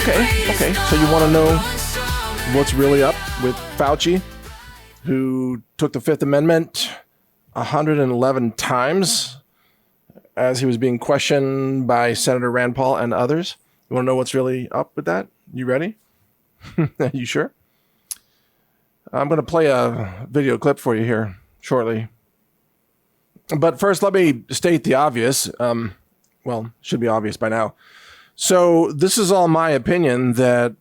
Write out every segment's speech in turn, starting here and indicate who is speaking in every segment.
Speaker 1: Okay. So you want to know what's really up with Fauci, who took the Fifth Amendment 111 times as he was being questioned by Senator Rand Paul and others? You want to know what's really up with that? You ready? You sure? I'm going to play a video clip for you here shortly. But first, let me state the obvious. Well, should be obvious by now. So this is all my opinion that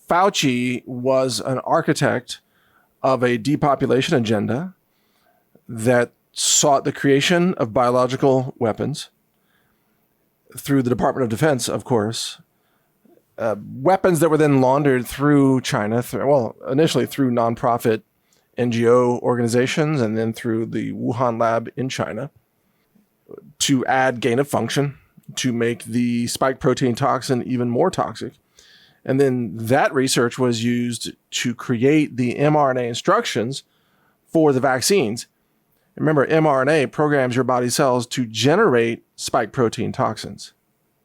Speaker 1: Fauci was an architect of a depopulation agenda that sought the creation of biological weapons through the Department of Defense, of course. Weapons that were then laundered through China, initially through nonprofit NGO organizations and then through the Wuhan lab in China to add gain of function, to make the spike protein toxin even more toxic. And then that research was used to create the mRNA instructions for the vaccines. Remember, mRNA programs your body cells to generate spike protein toxins.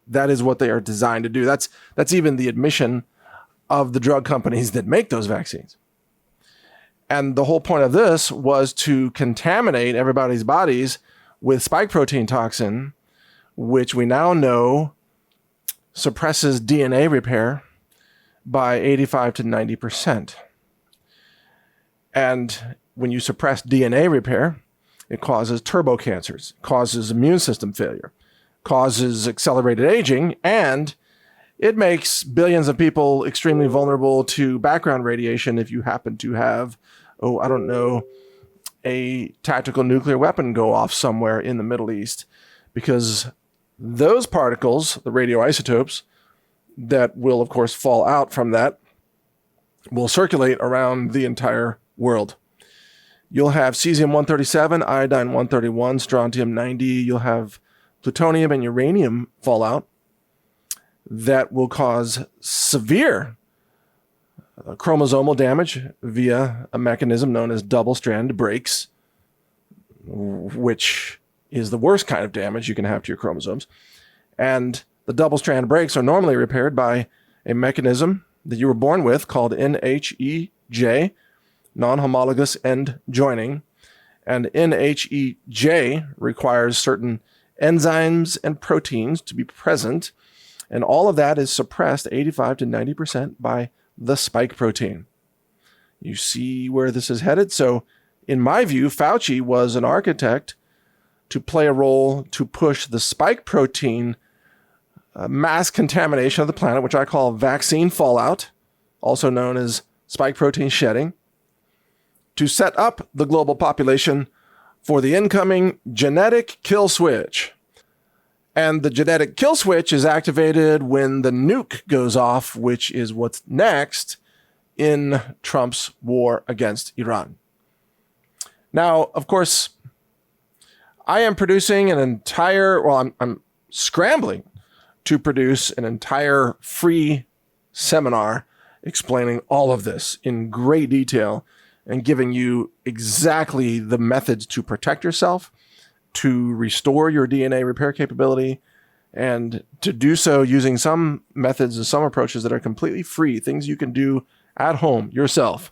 Speaker 1: That is what they are designed to do. That's even the admission of the drug companies that make those vaccines. And the whole point of this was to contaminate everybody's bodies with spike protein toxin, which we now know suppresses DNA repair by 85 to 90%. And when you suppress DNA repair, it causes turbo cancers, causes immune system failure, causes accelerated aging, and it makes billions of people extremely vulnerable to background radiation if you happen to have, a tactical nuclear weapon go off somewhere in the Middle East, because those particles, the radioisotopes, that will, of course, fall out from that, will circulate around the entire world. You'll have cesium-137, iodine-131, strontium-90. You'll have plutonium and uranium fallout that will cause severe chromosomal damage via a mechanism known as double-strand breaks, which is the worst kind of damage you can have to your chromosomes. And the double-strand breaks are normally repaired by a mechanism that you were born with called NHEJ, non-homologous end joining. And NHEJ requires certain enzymes and proteins to be present, and all of that is suppressed 85 to 90% by the spike protein. You see where this is headed? So, in my view, Fauci was an architect to play a role to push the spike protein mass contamination of the planet, which I call vaccine fallout, also known as spike protein shedding, to set up the global population for the incoming genetic kill switch. And the genetic kill switch is activated when the nuke goes off, which is what's next in Trump's war against Iran. Now, of course, I am producing I'm scrambling to produce an entire free seminar explaining all of this in great detail and giving you exactly the methods to protect yourself, to restore your DNA repair capability, and to do so using some methods and some approaches that are completely free, things you can do at home yourself.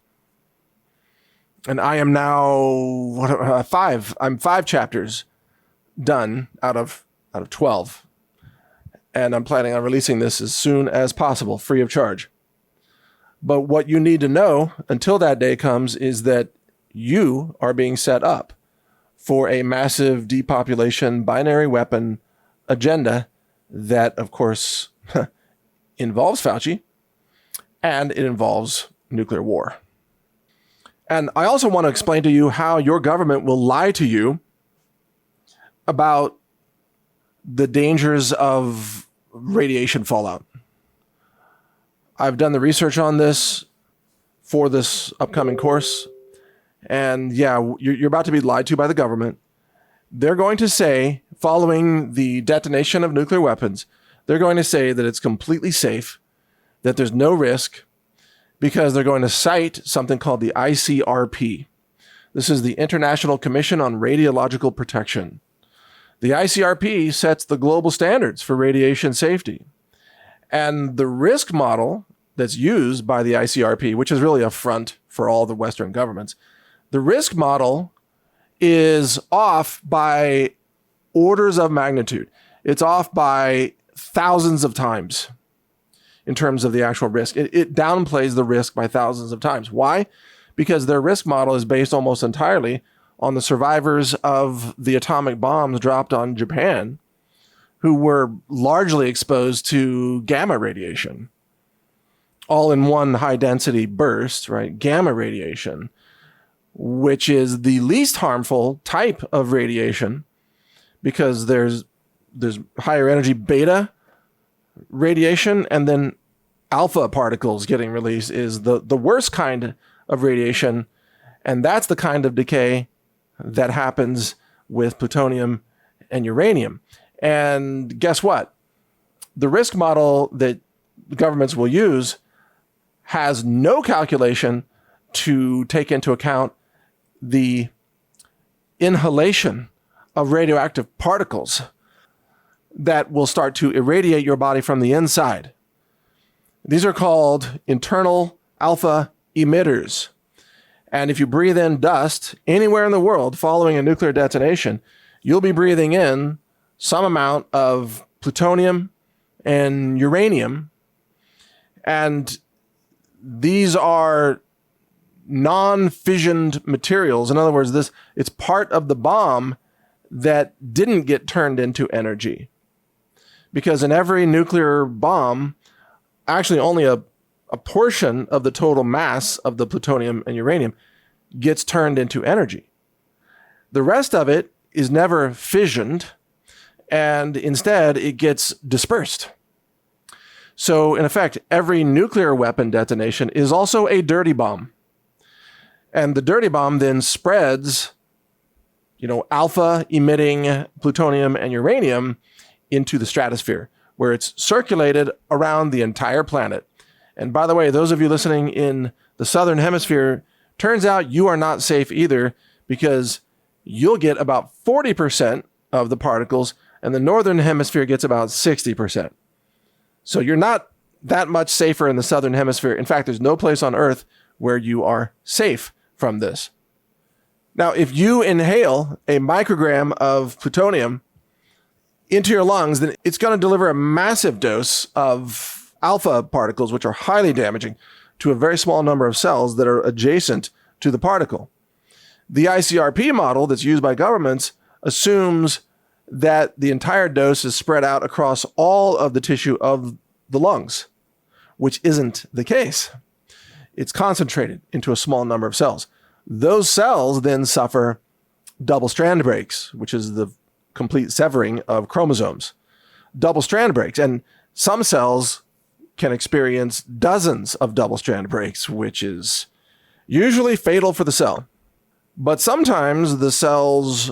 Speaker 1: And I am now I'm 5 chapters done out of 12. And I'm planning on releasing this as soon as possible, free of charge. But what you need to know until that day comes is that you are being set up for a massive depopulation binary weapon agenda that, of course, involves Fauci, and it involves nuclear war. And I also want to explain to you how your government will lie to you about the dangers of radiation fallout. I've done the research on this for this upcoming course. And yeah, you're about to be lied to by the government. They're going to say, following the detonation of nuclear weapons, they're going to say that it's completely safe, that there's no risk, because they're going to cite something called the ICRP. This is the International Commission on Radiological Protection. The ICRP sets the global standards for radiation safety. And the risk model that's used by the ICRP, which is really a front for all the Western governments, the risk model is off by orders of magnitude. It's off by thousands of times in terms of the actual risk. It downplays the risk by thousands of times. Why? Because their risk model is based almost entirely on the survivors of the atomic bombs dropped on Japan, who were largely exposed to gamma radiation, all in one high density burst, right? Gamma radiation, which is the least harmful type of radiation because there's higher energy beta radiation, and then alpha particles getting released is the worst kind of radiation, and that's the kind of decay that happens with plutonium and uranium. And guess what? The risk model that governments will use has no calculation to take into account the inhalation of radioactive particles that will start to irradiate your body from the inside. These are called internal alpha emitters. And if you breathe in dust anywhere in the world following a nuclear detonation, you'll be breathing in some amount of plutonium and uranium. And these are non-fissioned materials. In other words, it's part of the bomb that didn't get turned into energy. Because in every nuclear bomb, actually only a portion of the total mass of the plutonium and uranium gets turned into energy. The rest of it is never fissioned, and instead it gets dispersed. So in effect, every nuclear weapon detonation is also a dirty bomb. And the dirty bomb then spreads, alpha emitting plutonium and uranium into the stratosphere, where it's circulated around the entire planet. And by the way, those of you listening in the southern hemisphere, turns out you are not safe either, because you'll get about 40% of the particles, and the northern hemisphere gets about 60%. So you're not that much safer in the southern hemisphere. In fact, there's no place on Earth where you are safe from this. Now, if you inhale a microgram of plutonium into your lungs, then it's going to deliver a massive dose of alpha particles, which are highly damaging to a very small number of cells that are adjacent to the particle. The ICRP model that's used by governments assumes that the entire dose is spread out across all of the tissue of the lungs, which isn't the case. It's concentrated into a small number of cells. Those cells then suffer double strand breaks, which is the complete severing of chromosomes. Double strand breaks. And some cells can experience dozens of double strand breaks, which is usually fatal for the cell. But sometimes the cells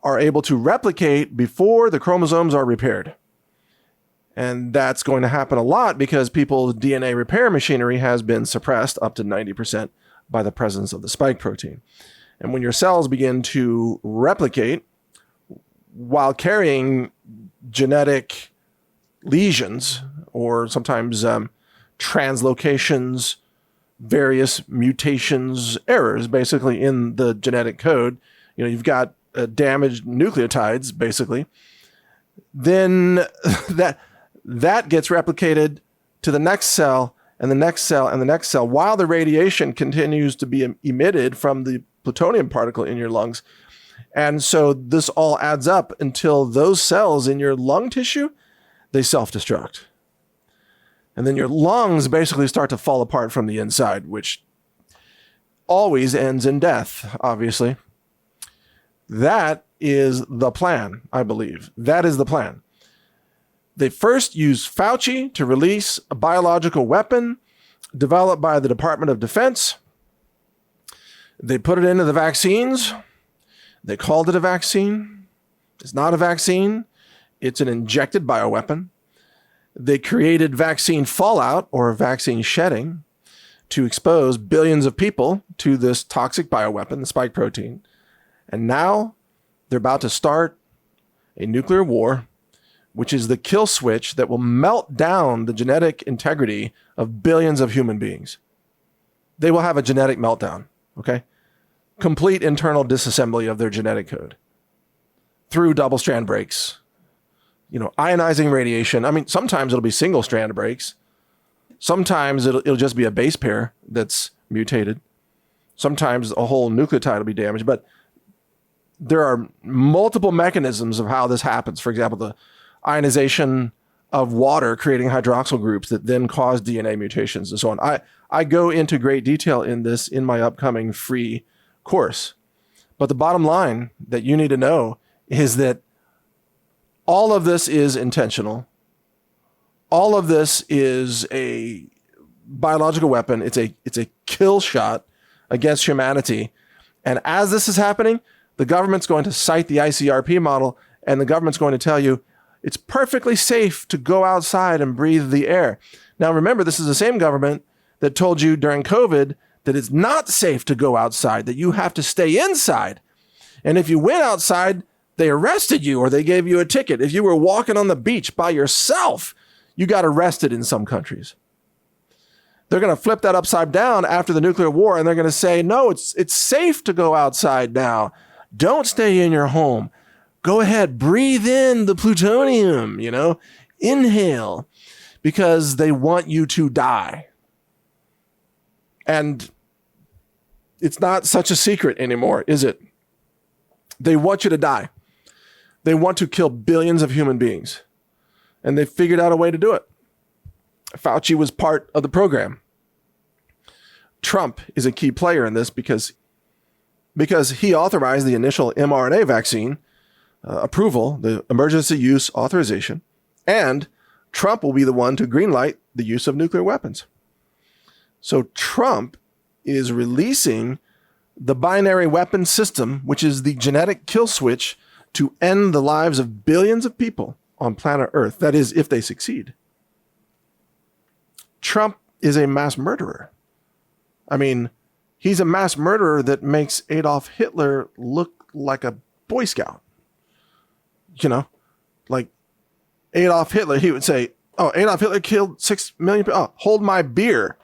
Speaker 1: are able to replicate before the chromosomes are repaired. And that's going to happen a lot because people's DNA repair machinery has been suppressed up to 90% by the presence of the spike protein. And when your cells begin to replicate while carrying genetic lesions, or sometimes translocations, various mutations, errors, basically in the genetic code, you've got damaged nucleotides, basically, then that gets replicated to the next cell and the next cell and the next cell while the radiation continues to be emitted from the plutonium particle in your lungs. And so this all adds up until those cells in your lung tissue, they self-destruct. And then your lungs basically start to fall apart from the inside, which always ends in death, obviously. That is the plan, I believe. That is the plan. They first used Fauci to release a biological weapon developed by the Department of Defense. They put it into the vaccines. They called it a vaccine. It's not a vaccine. It's an injected bioweapon. They created vaccine fallout, or vaccine shedding, to expose billions of people to this toxic bioweapon, the spike protein. And now they're about to start a nuclear war which is the kill switch that will melt down the genetic integrity of billions of human beings. They will have a genetic meltdown, okay? Complete internal disassembly of their genetic code through double-strand breaks, ionizing radiation. I mean, sometimes it'll be single-strand breaks. Sometimes it'll just be a base pair that's mutated. Sometimes a whole nucleotide will be damaged, but there are multiple mechanisms of how this happens. For example, the ionization of water creating hydroxyl groups that then cause DNA mutations and so on. I go into great detail in this in my upcoming free course. But the bottom line that you need to know is that all of this is intentional. All of this is a biological weapon. It's a kill shot against humanity. And as this is happening, the government's going to cite the ICRP model, and the government's going to tell you it's perfectly safe to go outside and breathe the air. Now, remember, this is the same government that told you during COVID that it's not safe to go outside, that you have to stay inside. And if you went outside, they arrested you or they gave you a ticket. If you were walking on the beach by yourself, you got arrested in some countries. They're going to flip that upside down after the nuclear war, and they're going to say, no, it's safe to go outside now. Don't stay in your home. Go ahead, breathe in the plutonium, inhale, because they want you to die. And it's not such a secret anymore, is it? They want you to die. They want to kill billions of human beings. And they figured out a way to do it. Fauci was part of the program. Trump is a key player in this because he authorized the initial mRNA vaccine approval, the emergency use authorization, and Trump will be the one to greenlight the use of nuclear weapons. So Trump is releasing the binary weapon system, which is the genetic kill switch to end the lives of billions of people on planet Earth. That is, if they succeed. Trump is a mass murderer. I mean, he's a mass murderer that makes Adolf Hitler look like a Boy Scout. Like Adolf Hitler, he would say, oh, Adolf Hitler killed 6 million people. Oh, hold my beer.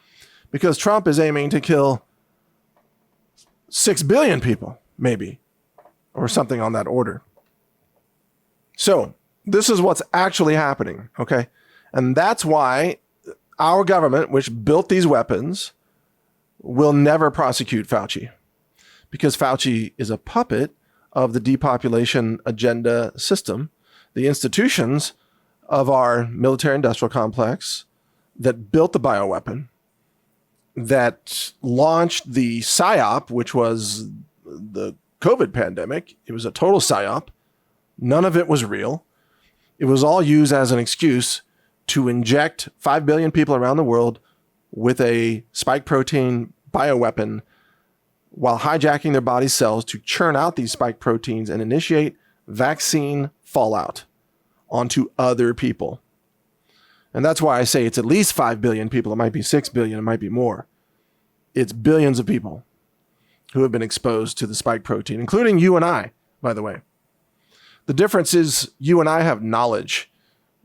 Speaker 1: Because Trump is aiming to kill 6 billion people, maybe, or something on that order. So this is what's actually happening, okay? And that's why our government, which built these weapons, will never prosecute Fauci, because Fauci is a puppet of the depopulation agenda system, the institutions of our military-industrial complex that built the bioweapon, that launched the PSYOP, which was the COVID pandemic. It was a total PSYOP. None of it was real. It was all used as an excuse to inject 5 billion people around the world with a spike protein bioweapon while hijacking their body cells to churn out these spike proteins and initiate vaccine fallout onto other people. And that's why I say it's at least 5 billion people. It might be 6 billion. It might be more. It's billions of people who have been exposed to the spike protein, including you and I, by the way. The difference is you and I have knowledge.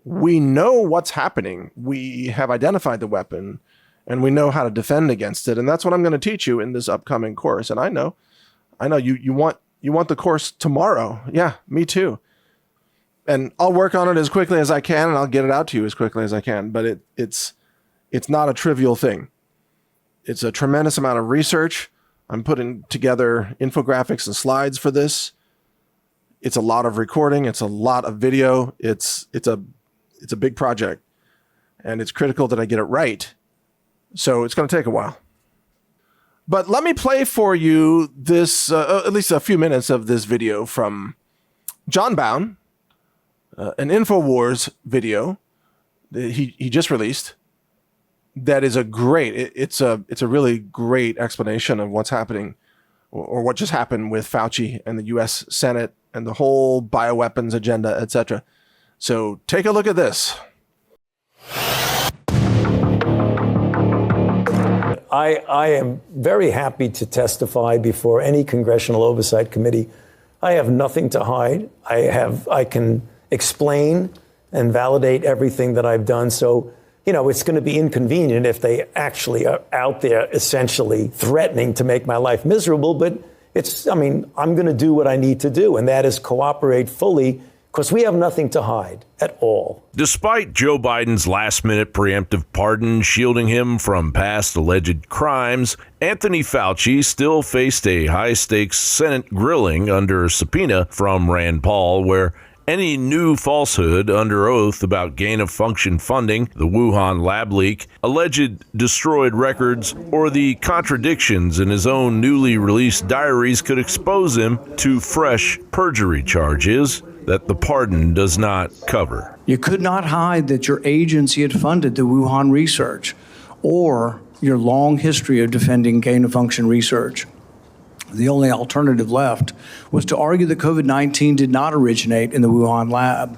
Speaker 1: We know what's happening. We have identified the weapon and we know how to defend against it. And that's what I'm going to teach you in this upcoming course. And I know you want the course tomorrow. Yeah, me too. And I'll work on it as quickly as I can, and I'll get it out to you as quickly as I can. But it's not a trivial thing. It's a tremendous amount of research. I'm putting together infographics and slides for this. It's a lot of recording. It's a lot of video. It's a big project, and it's critical that I get it right. So it's going to take a while. But let me play for you this, at least a few minutes of this video from John Bound, an InfoWars video that he just released. That is it's a really great explanation of what's happening or what just happened with Fauci and the U.S. Senate and the whole bioweapons agenda, etc. So take a look at this.
Speaker 2: I am very happy to testify before any congressional oversight committee. I have nothing to hide. I can explain and validate everything that I've done. So, you know, it's going to be inconvenient if they actually are out there essentially threatening to make my life miserable. But I'm going to do what I need to do, and that is cooperate fully, because we have nothing to hide at all.
Speaker 3: Despite Joe Biden's last-minute preemptive pardon shielding him from past alleged crimes, Anthony Fauci still faced a high-stakes Senate grilling under subpoena from Rand Paul, where any new falsehood under oath about gain-of-function funding, the Wuhan lab leak, alleged destroyed records, or the contradictions in his own newly released diaries could expose him to fresh perjury charges that the pardon does not cover.
Speaker 4: You could not hide that your agency had funded the Wuhan research or your long history of defending gain-of-function research. The only alternative left was to argue that COVID-19 did not originate in the Wuhan lab.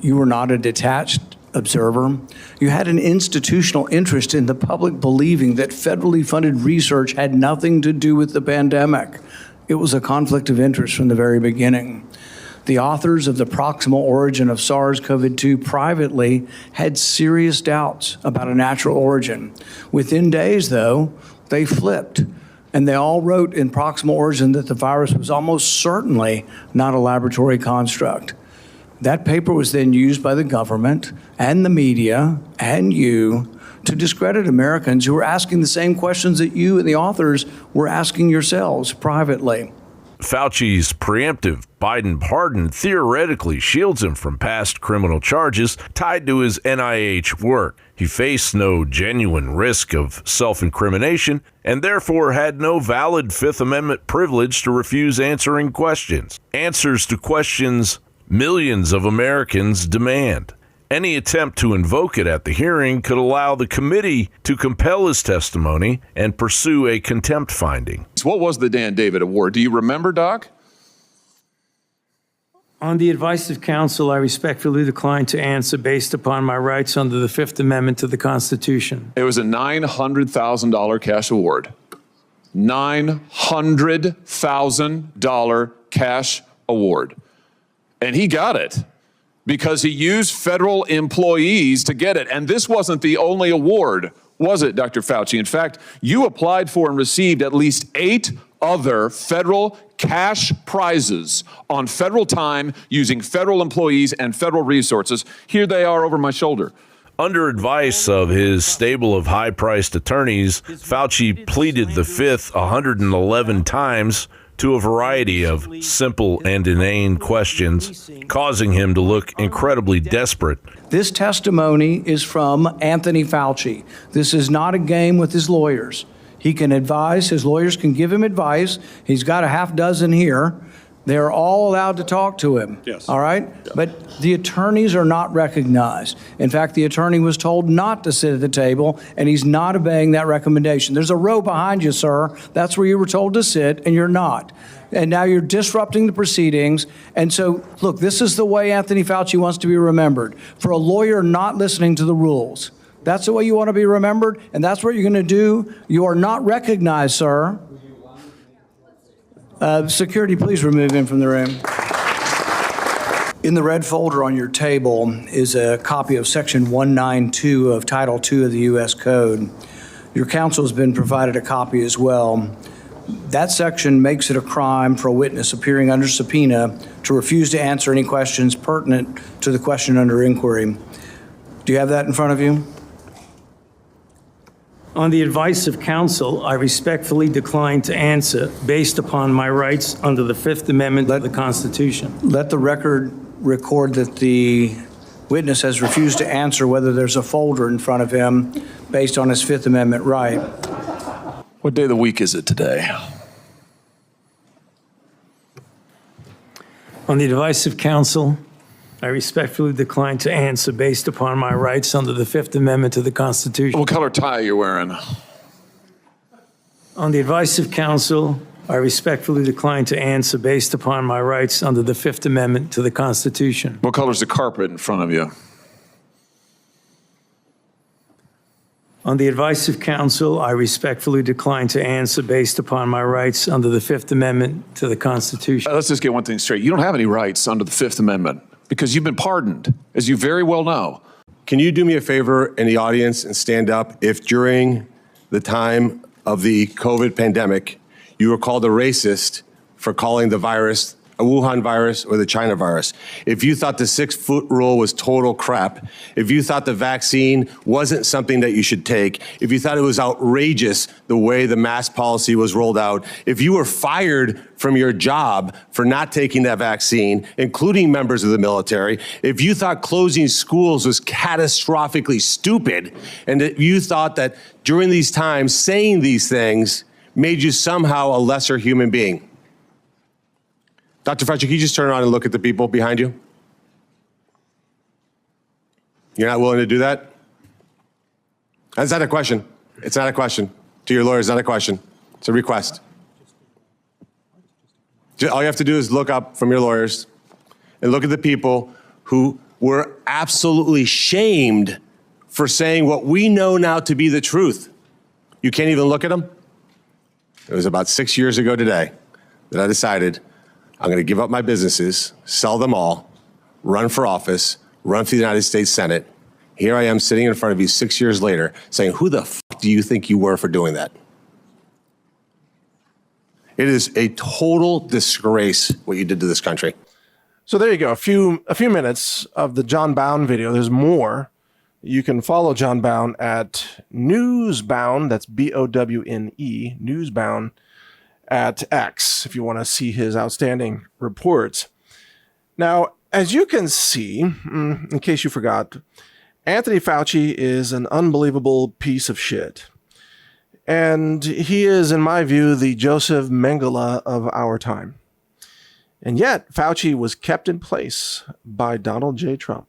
Speaker 4: You were not a detached observer. You had an institutional interest in the public believing that federally funded research had nothing to do with the pandemic. It was a conflict of interest from the very beginning. The authors of the proximal origin of SARS-CoV-2 privately had serious doubts about a natural origin. Within days, though, they flipped, and they all wrote in proximal origin that the virus was almost certainly not a laboratory construct. That paper was then used by the government and the media and you to discredit Americans who were asking the same questions that you and the authors were asking yourselves privately.
Speaker 3: Fauci's preemptive Biden pardon theoretically shields him from past criminal charges tied to his NIH work. He faced no genuine risk of self-incrimination and therefore had no valid Fifth Amendment privilege to refuse answering questions. Answers to questions millions of Americans demand. Any attempt to invoke it at the hearing could allow the committee to compel his testimony and pursue a contempt finding.
Speaker 5: What was the Dan David Award? Do you remember, Doc?
Speaker 6: On the advice of counsel, I respectfully decline to answer based upon my rights under the Fifth Amendment to the Constitution.
Speaker 5: It was a $900,000 cash award. $900,000 cash award. And he got it because he used federal employees to get it. And this wasn't the only award, was it, Dr. Fauci? In fact, you applied for and received at least 8 other federal cash prizes on federal time using federal employees and federal resources. Here they are over my shoulder.
Speaker 3: Under advice of his stable of high-priced attorneys, Fauci pleaded the Fifth 111 times to a variety of simple and inane questions, causing him to look incredibly desperate.
Speaker 4: This testimony is from Anthony Fauci. This is not a game with his lawyers. He can advise, his lawyers can give him advice. He's got a half dozen here. They're all allowed to talk to him.
Speaker 5: Yes.
Speaker 4: All right? Yeah. But the attorneys are not recognized. In fact, the attorney was told not to sit at the table, and he's not obeying that recommendation. There's a row behind you, sir. That's where you were told to sit, and you're not. And now you're disrupting the proceedings. And so, look, this is the way Anthony Fauci wants to be remembered. For a lawyer not listening to the rules. That's the way you want to be remembered, and that's what you're going to do. You are not recognized, sir. Security, please remove him from the room. In the red folder on your table is a copy of Section 192 of Title II of the U.S. Code. Your counsel has been provided a copy as well. That section makes it a crime for a witness appearing under subpoena to refuse to answer any questions pertinent to the question under inquiry. Do you have that in front of you?
Speaker 6: On the advice of counsel, I respectfully decline to answer based upon my rights under the Fifth Amendment of the Constitution.
Speaker 4: Let the record record that the witness has refused to answer whether there's a folder in front of him based on his Fifth Amendment right.
Speaker 5: What day of the week is it today?
Speaker 6: On the advice of counsel, I respectfully decline to answer based upon my rights under the Fifth Amendment to the Constitution.
Speaker 5: What color tie are you wearing?
Speaker 6: On the advice of counsel, I respectfully decline to answer based upon my rights under the Fifth Amendment to the Constitution.
Speaker 5: What color is the carpet in front of you?
Speaker 6: On the advice of counsel, I respectfully decline to answer based upon my rights under the Fifth Amendment to the Constitution.
Speaker 5: Let's just get one thing straight. You don't have any rights under the Fifth Amendment. because you've been pardoned, as you very well know.
Speaker 7: Can you do me a favor in the audience and stand up if during the time of the COVID pandemic, you were called a racist for calling the virus a Wuhan virus or the China virus? If you thought the 6-foot rule was total crap, if you thought the vaccine wasn't something that you should take, if you thought it was outrageous the way the mask policy was rolled out, if you were fired from your job for not taking that vaccine, including members of the military, if you thought closing schools was catastrophically stupid, and if you thought that during these times saying these things made you somehow a lesser human being. Dr. Fauci, can you just turn around and look at the people behind you? You're not willing to do that? That's not a question. It's not a question. To your lawyer, it's not a question. It's a request. All you have to do is look up from your lawyers and look at the people who were absolutely shamed for saying what we know now to be the truth. You can't even look at them? It was about 6 years ago today that I decided I'm going to give up my businesses, sell them all, run for office, run for the United States Senate. Here I am sitting in front of you 6 years later saying, who the f*** do you think you were for doing that? It is a total disgrace what you did to this country.
Speaker 1: So there you go. A few minutes of the John Bound video. There's more. You can follow John Bound at Newsbound. That's BOWNE, Newsbound at X, if you want to see his outstanding reports. Now, as you can see, in case you forgot, Anthony Fauci is an unbelievable piece of shit. And he is, in my view, the Joseph Mengele of our time. And yet, Fauci was kept in place by Donald J. Trump.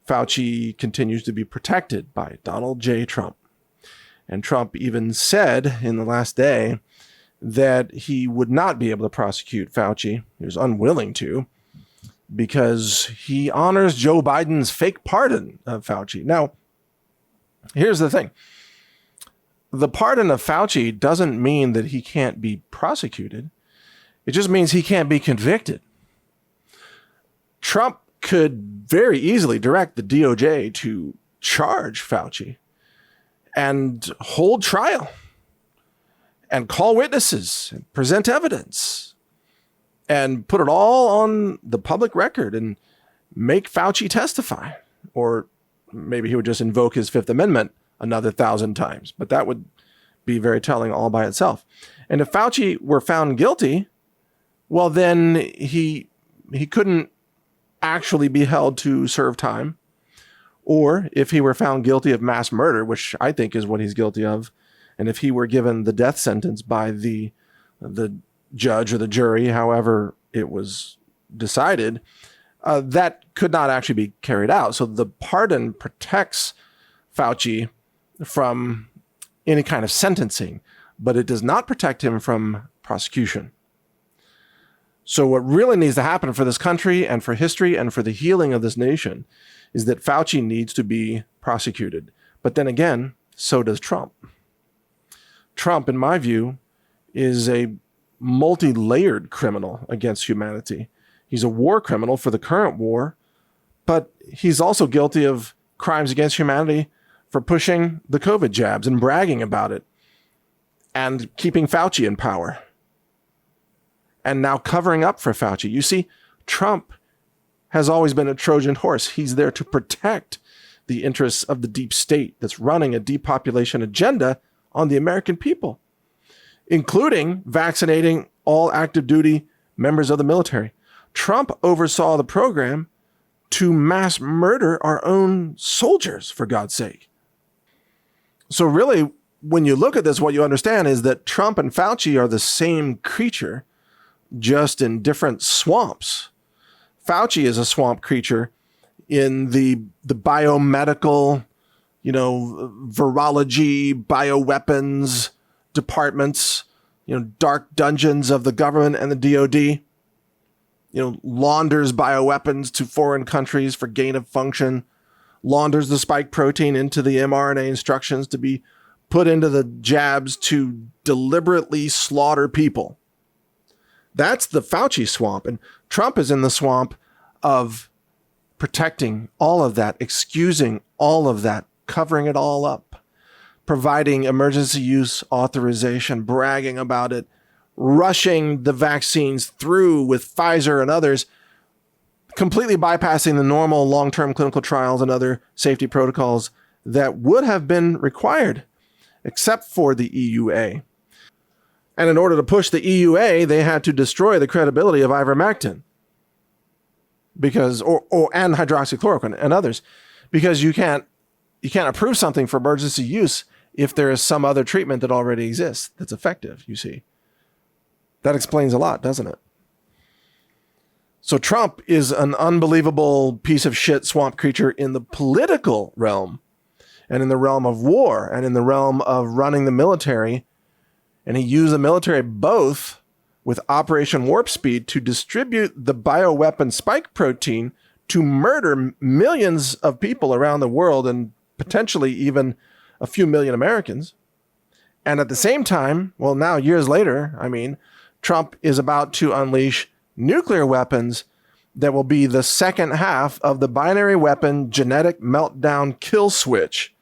Speaker 1: Fauci continues to be protected by Donald J. Trump. And Trump even said in the last day that he would not be able to prosecute Fauci. He was unwilling to, because he honors Joe Biden's fake pardon of Fauci. Now, here's the thing. The pardon of Fauci doesn't mean that he can't be prosecuted. It just means he can't be convicted. Trump could very easily direct the DOJ to charge Fauci and hold trial and call witnesses and present evidence and put it all on the public record and make Fauci testify. Or maybe he would just invoke his Fifth Amendment another 1,000 times, but that would be very telling all by itself. And if Fauci were found guilty, well, then he couldn't actually be held to serve time. Or if he were found guilty of mass murder, which I think is what he's guilty of, and if he were given the death sentence by the judge or the jury, however it was decided, that could not actually be carried out. So the pardon protects Fauci from any kind of sentencing, but it does not protect him from prosecution. So what really needs to happen for this country and for history and for the healing of this nation is that Fauci needs to be prosecuted. But then again, so does Trump. Trump, in my view, is a multi-layered criminal against humanity. He's a war criminal for the current war, but he's also guilty of crimes against humanity for pushing the COVID jabs and bragging about it and keeping Fauci in power and now covering up for Fauci. You see, Trump has always been a Trojan horse. He's there to protect the interests of the deep state that's running a depopulation agenda on the American people, including vaccinating all active duty members of the military. Trump oversaw the program to mass murder our own soldiers, for God's sake. So really, when you look at this, what you understand is that Trump and Fauci are the same creature, just in different swamps. Fauci is a swamp creature in the biomedical, virology, bioweapons departments, dark dungeons of the government and the DOD, launders bioweapons to foreign countries for gain of function, launders the spike protein into the mRNA instructions to be put into the jabs to deliberately slaughter people. That's the Fauci swamp. And Trump is in the swamp of protecting all of that, excusing all of that, covering it all up, providing emergency use authorization, bragging about it, rushing the vaccines through with Pfizer and others, completely bypassing the normal long-term clinical trials and other safety protocols that would have been required, except for the EUA. And in order to push the EUA, they had to destroy the credibility of ivermectin and hydroxychloroquine and others, because you can't approve something for emergency use if there is some other treatment that already exists that's effective, you see. That explains a lot, doesn't it? So Trump is an unbelievable piece of shit swamp creature in the political realm and in the realm of war and in the realm of running the military. And he used the military both with Operation Warp Speed to distribute the bioweapon spike protein to murder millions of people around the world and potentially even a few million Americans. And at the same time, well, now years later, Trump is about to unleash nuclear weapons that will be the second half of the binary weapon genetic meltdown kill switch.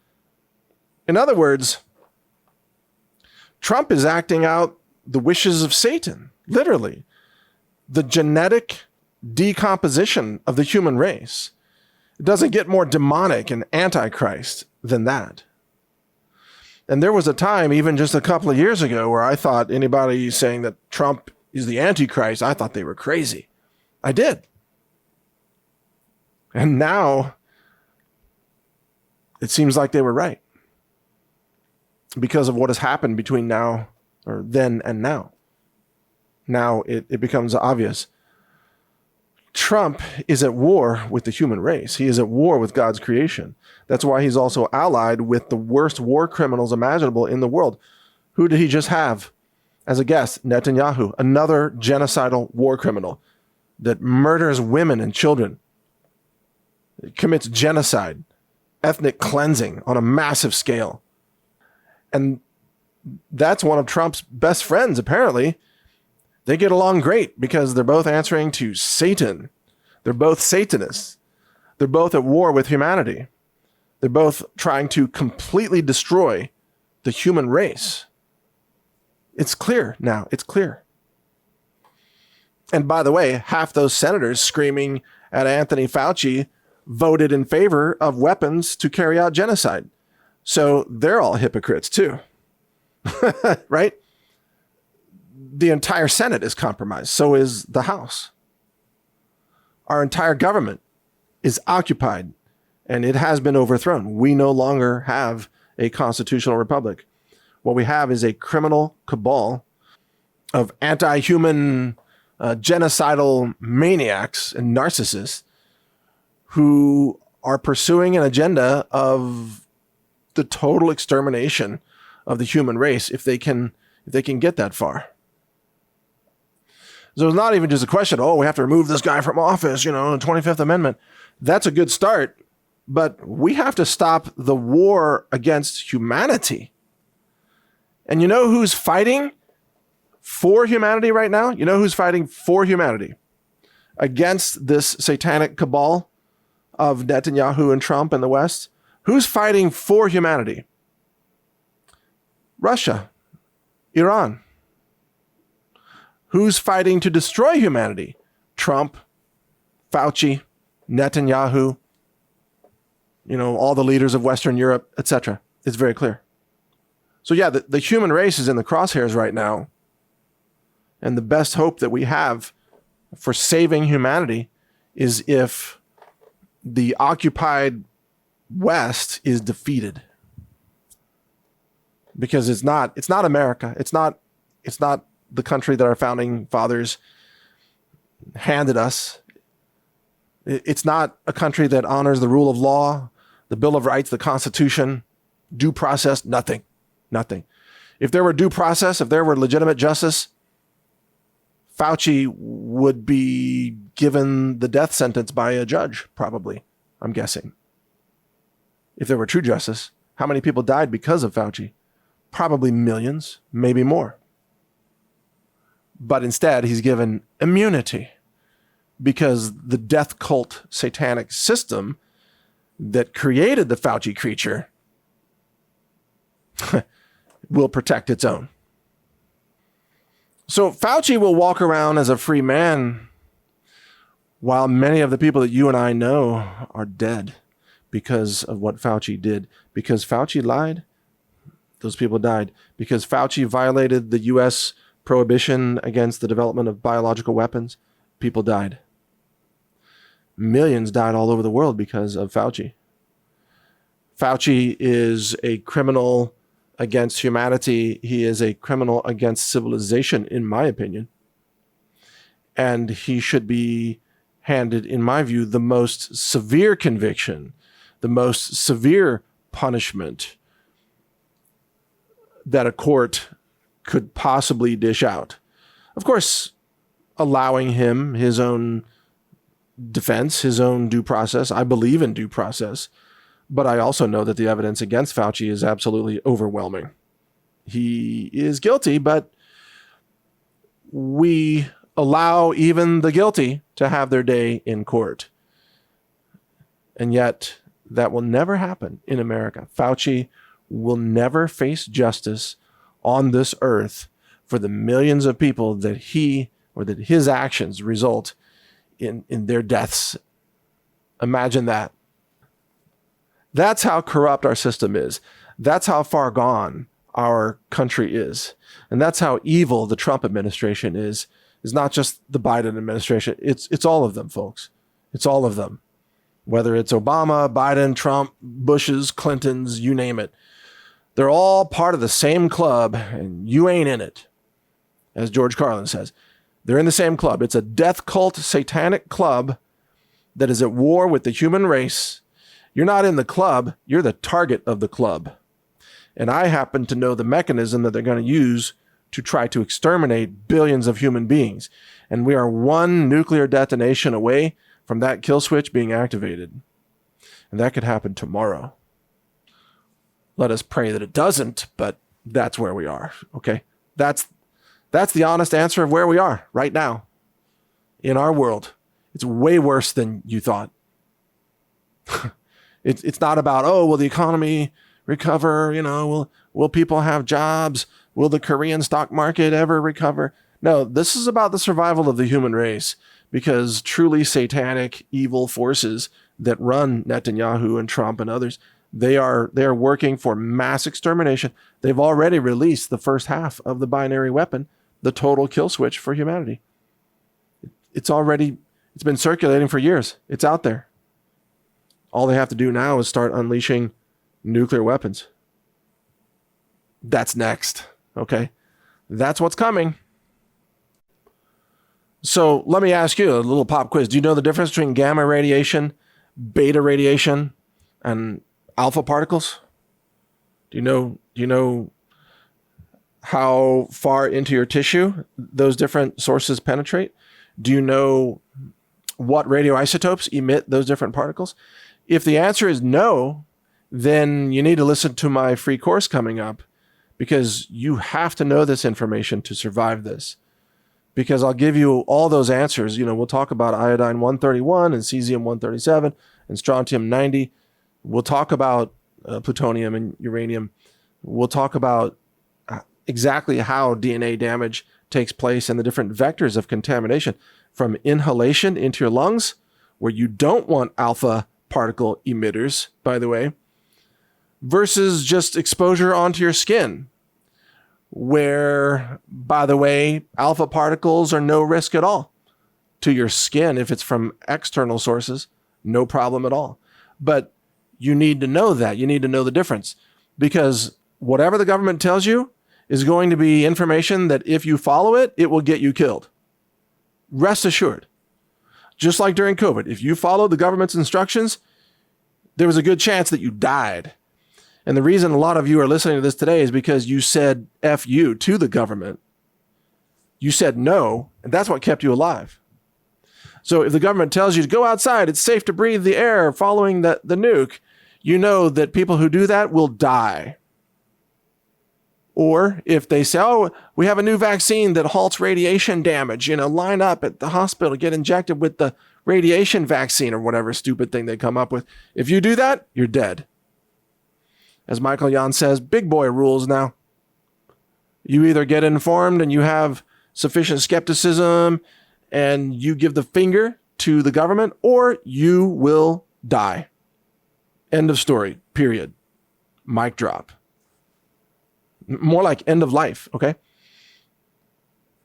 Speaker 1: In other words, Trump is acting out the wishes of Satan, literally. The genetic decomposition of the human race. It doesn't get more demonic and antichrist than that. And there was a time, even just a couple of years ago, where I thought anybody saying that Trump is the Antichrist, I thought they were crazy. I did. And now it seems like they were right, because of what has happened between now, or then and now. Now it becomes obvious. Trump is at war with the human race. He is at war with God's creation. That's why he's also allied with the worst war criminals imaginable in the world. Who did he just have as a guest? Netanyahu, another genocidal war criminal that murders women and children, commits genocide, ethnic cleansing on a massive scale. And that's one of Trump's best friends, apparently. They get along great because they're both answering to Satan. They're both Satanists. They're both at war with humanity. They're both trying to completely destroy the human race. It's clear now. It's clear. And by the way, half those senators screaming at Anthony Fauci voted in favor of weapons to carry out genocide. So they're all hypocrites too, right? The entire Senate is compromised. So is the House. Our entire government is occupied, and it has been overthrown. We no longer have a constitutional republic. What we have is a criminal cabal of anti-human, genocidal maniacs and narcissists who are pursuing an agenda of the total extermination of the human race if they can get that far. So it's not even just a question, we have to remove this guy from office, the 25th Amendment. That's a good start, but we have to stop the war against humanity. And you know who's fighting for humanity right now? You know who's fighting for humanity against this satanic cabal of Netanyahu and Trump and the West? Who's fighting for humanity? Russia, Iran. Who's fighting to destroy humanity? Trump, Fauci, Netanyahu, all the leaders of Western Europe, etc. It's very clear. So yeah, the human race is in the crosshairs right now. And the best hope that we have for saving humanity is if the occupied West is defeated. Because it's not America. It's not the country that our founding fathers handed us. It's not a country that honors the rule of law, the Bill of Rights, the Constitution, due process, nothing. If there were due process, if there were legitimate justice, Fauci would be given the death sentence by a judge, probably, I'm guessing. If there were true justice, how many people died because of Fauci? Probably millions, maybe more. But instead, he's given immunity because the death cult satanic system that created the Fauci creature will protect its own. So Fauci will walk around as a free man while many of the people that you and I know are dead because of what Fauci did. Because Fauci lied, those people died. Because Fauci violated the U.S. prohibition against the development of biological weapons, people died. Millions died all over the world because of Fauci. Fauci is a criminal against humanity. He is a criminal against civilization, in my opinion. And he should be handed, in my view, the most severe conviction, the most severe punishment that a court could possibly dish out. Of course, allowing him his own defense, his own due process. I believe in due process, but I also know that the evidence against Fauci is absolutely overwhelming. He is guilty, but we allow even the guilty to have their day in court. And yet that will never happen in America. Fauci will never face justice on this earth for the millions of people that he or that his actions result in their deaths. Imagine that. That's how corrupt our system is. That's how far gone our country is. And that's how evil the Trump administration is not just the Biden administration. It's all of them, folks. It's all of them. Whether it's Obama, Biden, Trump, Bush's, Clinton's, you name it. They're all part of the same club, and you ain't in it. As George Carlin says, they're in the same club. It's a death cult, satanic club that is at war with the human race. You're not in the club. You're the target of the club. And I happen to know the mechanism that they're going to use to try to exterminate billions of human beings. And we are one nuclear detonation away from that kill switch being activated. And that could happen tomorrow. Let us pray that it doesn't, but that's where we are, okay? That's the honest answer of where we are right now in our world. It's way worse than you thought. It's not about, oh, will the economy recover? You know, will people have jobs? Will the Korean stock market ever recover? No, this is about the survival of the human race, because truly satanic, evil forces that run Netanyahu and Trump and others, they are working for mass extermination. They've already released the first half of the binary weapon, the total kill switch for humanity. It's been circulating for years. It's out there. All they have to do now is start unleashing nuclear weapons. That's next, okay? That's what's coming. So let me ask you a little pop quiz. Do you know the difference between gamma radiation, beta radiation, and alpha particles? Do you know how far into your tissue those different sources penetrate? Do you know what radioisotopes emit those different particles? If the answer is no, then you need to listen to my free course coming up, because you have to know this information to survive this. Because I'll give you all those answers. You know, we'll talk about iodine 131 and cesium 137 and strontium 90. We'll talk about plutonium and uranium. We'll talk about exactly how DNA damage takes place and the different vectors of contamination, from inhalation into your lungs, where you don't want alpha particle emitters, by the way, versus just exposure onto your skin, where, by the way, alpha particles are no risk at all to your skin. If it's from external sources, no problem at all. But you need to know that. You need to know the difference, because whatever the government tells you is going to be information that if you follow it, it will get you killed. Rest assured. Just like during COVID, if you followed the government's instructions, there was a good chance that you died. And the reason a lot of you are listening to this today is because you said F you to the government. You said no, and that's what kept you alive. So if the government tells you to go outside, it's safe to breathe the air following the nuke, you know that people who do that will die. Or if they say, oh, we have a new vaccine that halts radiation damage, line up at the hospital, get injected with the radiation vaccine or whatever stupid thing they come up with. If you do that, you're dead. As Michael Yon says, big boy rules now. You either get informed and you have sufficient skepticism and you give the finger to the government, or you will die. End of story, period. Mic drop. More like end of life, okay?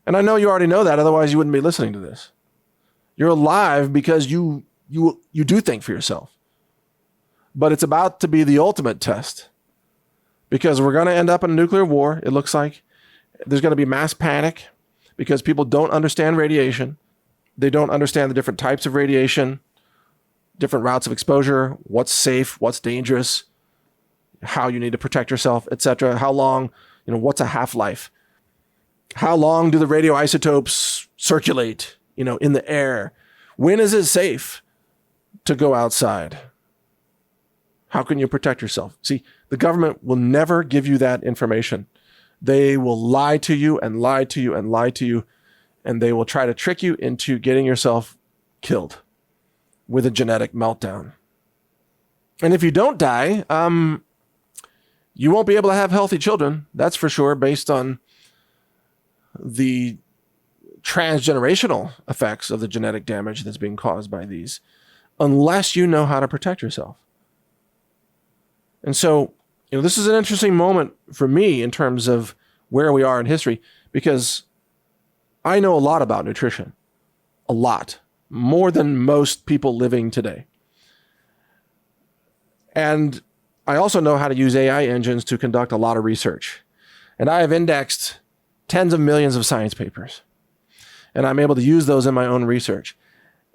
Speaker 1: And I know you already know that, otherwise you wouldn't be listening to this. You're alive because you do think for yourself. But it's about to be the ultimate test. Because we're going to end up in a nuclear war, it looks like. There's going to be mass panic because people don't understand radiation. They don't understand the different types of radiation, different routes of exposure, what's safe, what's dangerous, how you need to protect yourself, etc. How long, what's a half-life? How long do the radioisotopes circulate, in the air? When is it safe to go outside? How can you protect yourself? See, the government will never give you that information. They will lie to you and lie to you and lie to you, and they will try to trick you into getting yourself killed with a genetic meltdown. And if you don't die, you won't be able to have healthy children. That's for sure, based on the transgenerational effects of the genetic damage that's being caused by these, unless you know how to protect yourself. And so, this is an interesting moment for me in terms of where we are in history, because I know a lot about nutrition. A lot. More than most people living today. And I also know how to use AI engines to conduct a lot of research. And I have indexed tens of millions of science papers. And I'm able to use those in my own research.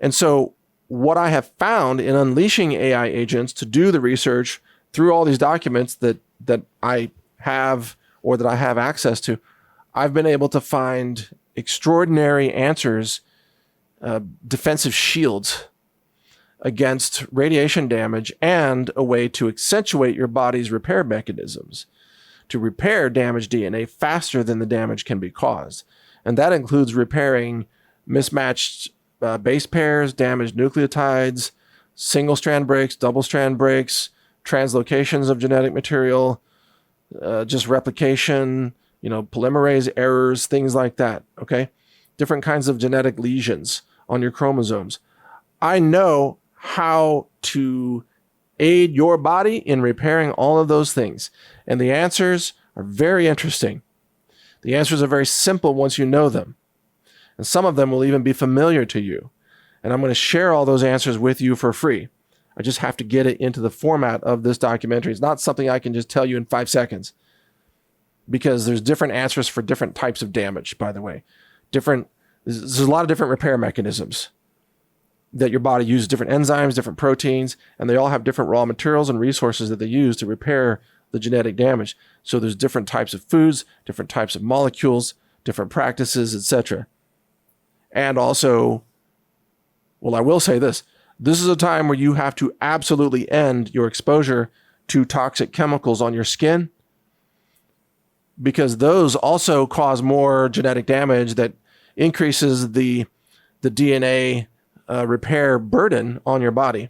Speaker 1: And so what I have found in unleashing AI agents to do the research through all these documents that I have or that I have access to, I've been able to find extraordinary answers, defensive shields against radiation damage, and a way to accentuate your body's repair mechanisms to repair damaged DNA faster than the damage can be caused. And that includes repairing mismatched base pairs, damaged nucleotides, single-strand breaks, double-strand breaks, translocations of genetic material, just replication, polymerase errors, things like that, okay? Different kinds of genetic lesions on your chromosomes. I know how to aid your body in repairing all of those things. And the answers are very interesting. The answers are very simple once you know them. And some of them will even be familiar to you. And I'm going to share all those answers with you for free. I just have to get it into the format of this documentary. It's not something I can just tell you in 5 seconds. Because there's different answers for different types of damage, by the way. There's a lot of different repair mechanisms that your body uses, different enzymes, different proteins, and they all have different raw materials and resources that they use to repair the genetic damage. So there's different types of foods, different types of molecules, different practices, etc. And also, well, I will say this. This is a time where you have to absolutely end your exposure to toxic chemicals on your skin, because those also cause more genetic damage that increases the DNA repair burden on your body.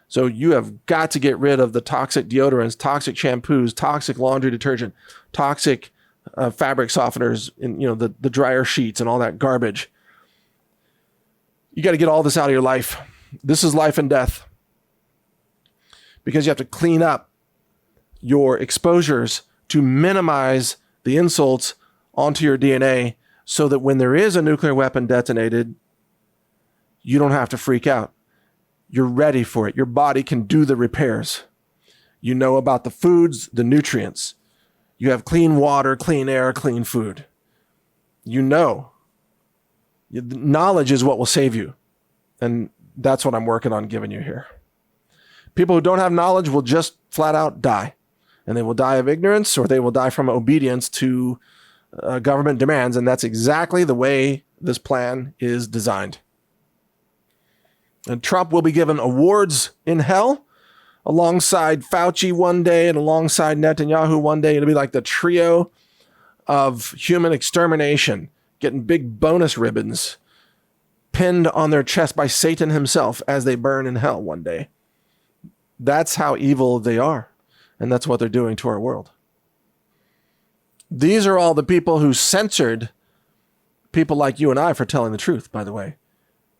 Speaker 1: So you have got to get rid of the toxic deodorants, toxic shampoos, toxic laundry detergent, toxic fabric softeners, and the dryer sheets and all that garbage. You got to get all this out of your life. This is life and death, because you have to clean up your exposures to minimize the insults onto your DNA, so that when there is a nuclear weapon detonated, you don't have to freak out. You're ready for it. Your body can do the repairs. You know about the foods, the nutrients. You have clean water, clean air, clean food. You know. Knowledge is what will save you. And that's what I'm working on giving you here. People who don't have knowledge will just flat out die. And they will die of ignorance, or they will die from obedience to government demands. And that's exactly the way this plan is designed. And Trump will be given awards in hell alongside Fauci one day and alongside Netanyahu one day. It'll be like the trio of human extermination, getting big bonus ribbons pinned on their chest by Satan himself as they burn in hell one day. That's how evil they are. And that's what they're doing to our world. These are all the people who censored people like you and I for telling the truth, by the way.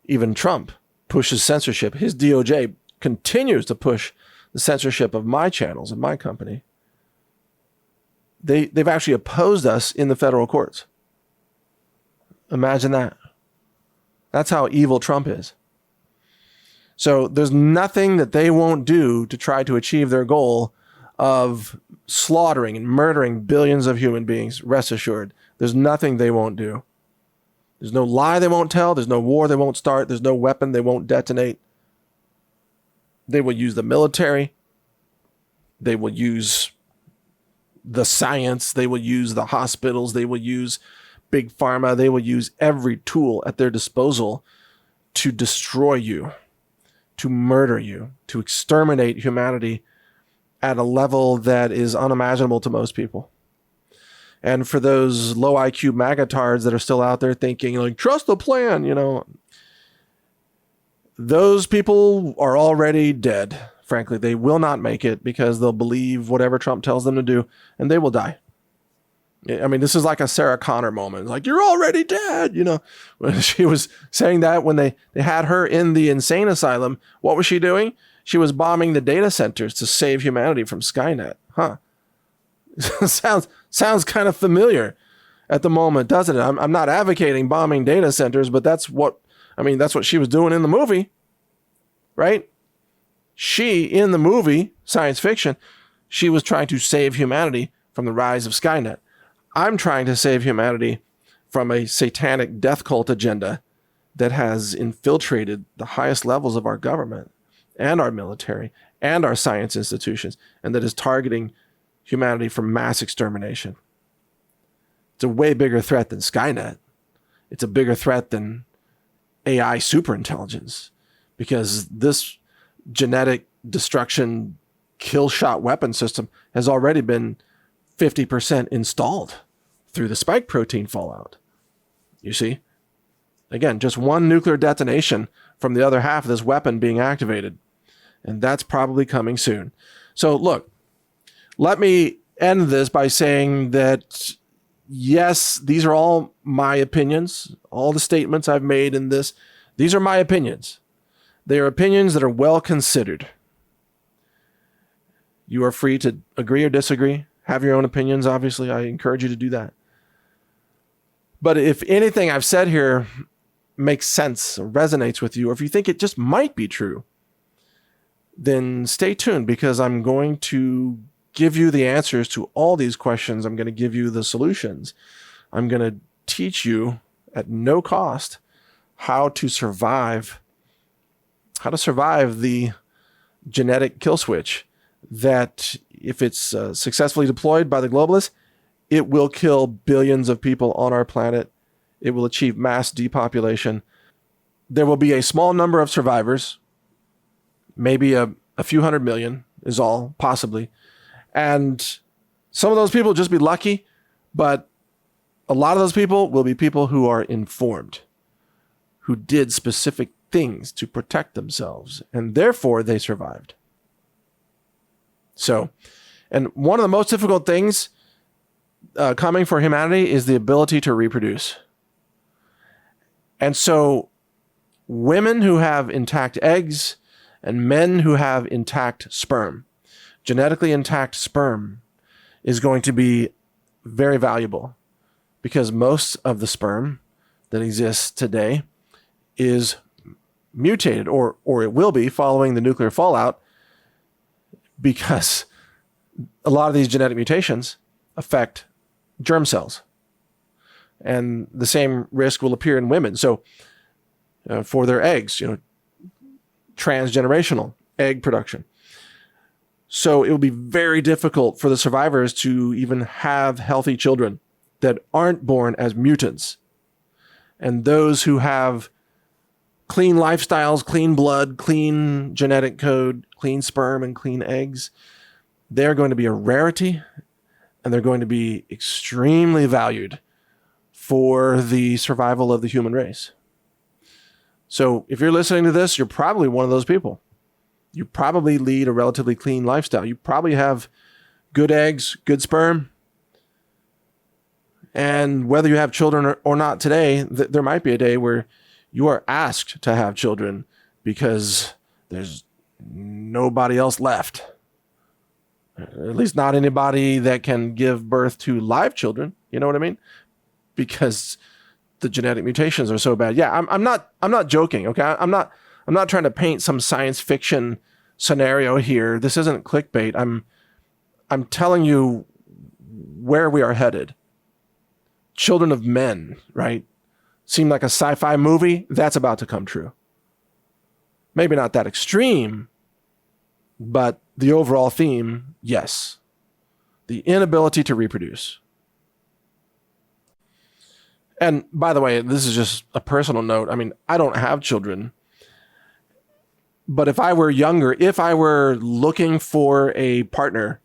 Speaker 1: Even Trump pushes censorship. His DOJ continues to push the censorship of my channels and my company. They've actually opposed us in the federal courts. Imagine that. That's how evil Trump is. So there's nothing that they won't do to try to achieve their goal of slaughtering and murdering billions of human beings. Rest assured, there's nothing they won't do. There's no lie they won't tell. There's no war they won't start. There's no weapon they won't detonate. They will use the military. They will use the science. They will use the hospitals. They will use big pharma. They will use every tool at their disposal to destroy you, to murder you, to exterminate humanity at a level that is unimaginable to most people. And for those low IQ magatards that are still out there thinking, like, trust the plan, those people are already dead. Frankly, they will not make it because they'll believe whatever Trump tells them to do, and they will die. I mean, this is like a Sarah Connor moment. Like, you're already dead. When she was saying that when they had her in the insane asylum, what was she doing? She was bombing the data centers to save humanity from Skynet. Huh. Sounds kind of familiar at the moment, doesn't it? I'm not advocating bombing data centers, but that's what she was doing in the movie, right? She, in the movie, science fiction, she was trying to save humanity from the rise of Skynet. I'm trying to save humanity from a satanic death cult agenda that has infiltrated the highest levels of our government and our military and our science institutions, and that is targeting humanity for mass extermination. It's a way bigger threat than Skynet. It's a bigger threat than AI superintelligence, because this genetic destruction kill shot weapon system has already been 50% installed through the spike protein fallout. You see? Again, just one nuclear detonation from the other half of this weapon being activated. And that's probably coming soon. So look, let me end this by saying that, yes, these are all my opinions. All the statements I've made in this, these are my opinions. They are opinions that are well considered. You are free to agree or disagree. Have your own opinions, obviously. I encourage you to do that. But if anything I've said here makes sense or resonates with you, or if you think it just might be true, then stay tuned, because I'm going to give you the answers to all these questions. I'm going to give you the solutions. I'm going to teach you at no cost how to survive the genetic kill switch that, if it's successfully deployed by the globalists, it will kill billions of people on our planet. It will achieve mass depopulation. There will be a small number of survivors, maybe a few 100 million is all, possibly. And some of those people will just be lucky, but a lot of those people will be people who are informed, who did specific things to protect themselves, and therefore they survived. So, and one of the most difficult things coming for humanity is the ability to reproduce. And so women who have intact eggs and men who have intact sperm, genetically intact sperm, is going to be very valuable, because most of the sperm that exists today is mutated, or it will be following the nuclear fallout, because a lot of these genetic mutations affect germ cells. And the same risk will appear in women. So for their eggs, transgenerational egg production. So it will be very difficult for the survivors to even have healthy children that aren't born as mutants. And those who have clean lifestyles, clean blood, clean genetic code, clean sperm and clean eggs, they're going to be a rarity, and they're going to be extremely valued for the survival of the human race. So if you're listening to this, you're probably one of those people. You probably lead a relatively clean lifestyle. You probably have good eggs, good sperm. And whether you have children or not today, there might be a day where you are asked to have children because there's nobody else left. At least not anybody that can give birth to live children. You know what I mean? Because the genetic mutations are so bad. Yeah, I'm not joking. Okay, I'm not trying to paint some science fiction scenario here. This isn't clickbait. I'm telling you where we are headed. Children of Men, right? Seem like a sci-fi movie. That's about to come true. Maybe not that extreme, but the overall theme, yes. The inability to reproduce. And by the way, this is just a personal note. I mean, I don't have children. But if I were younger, if I were looking for a partner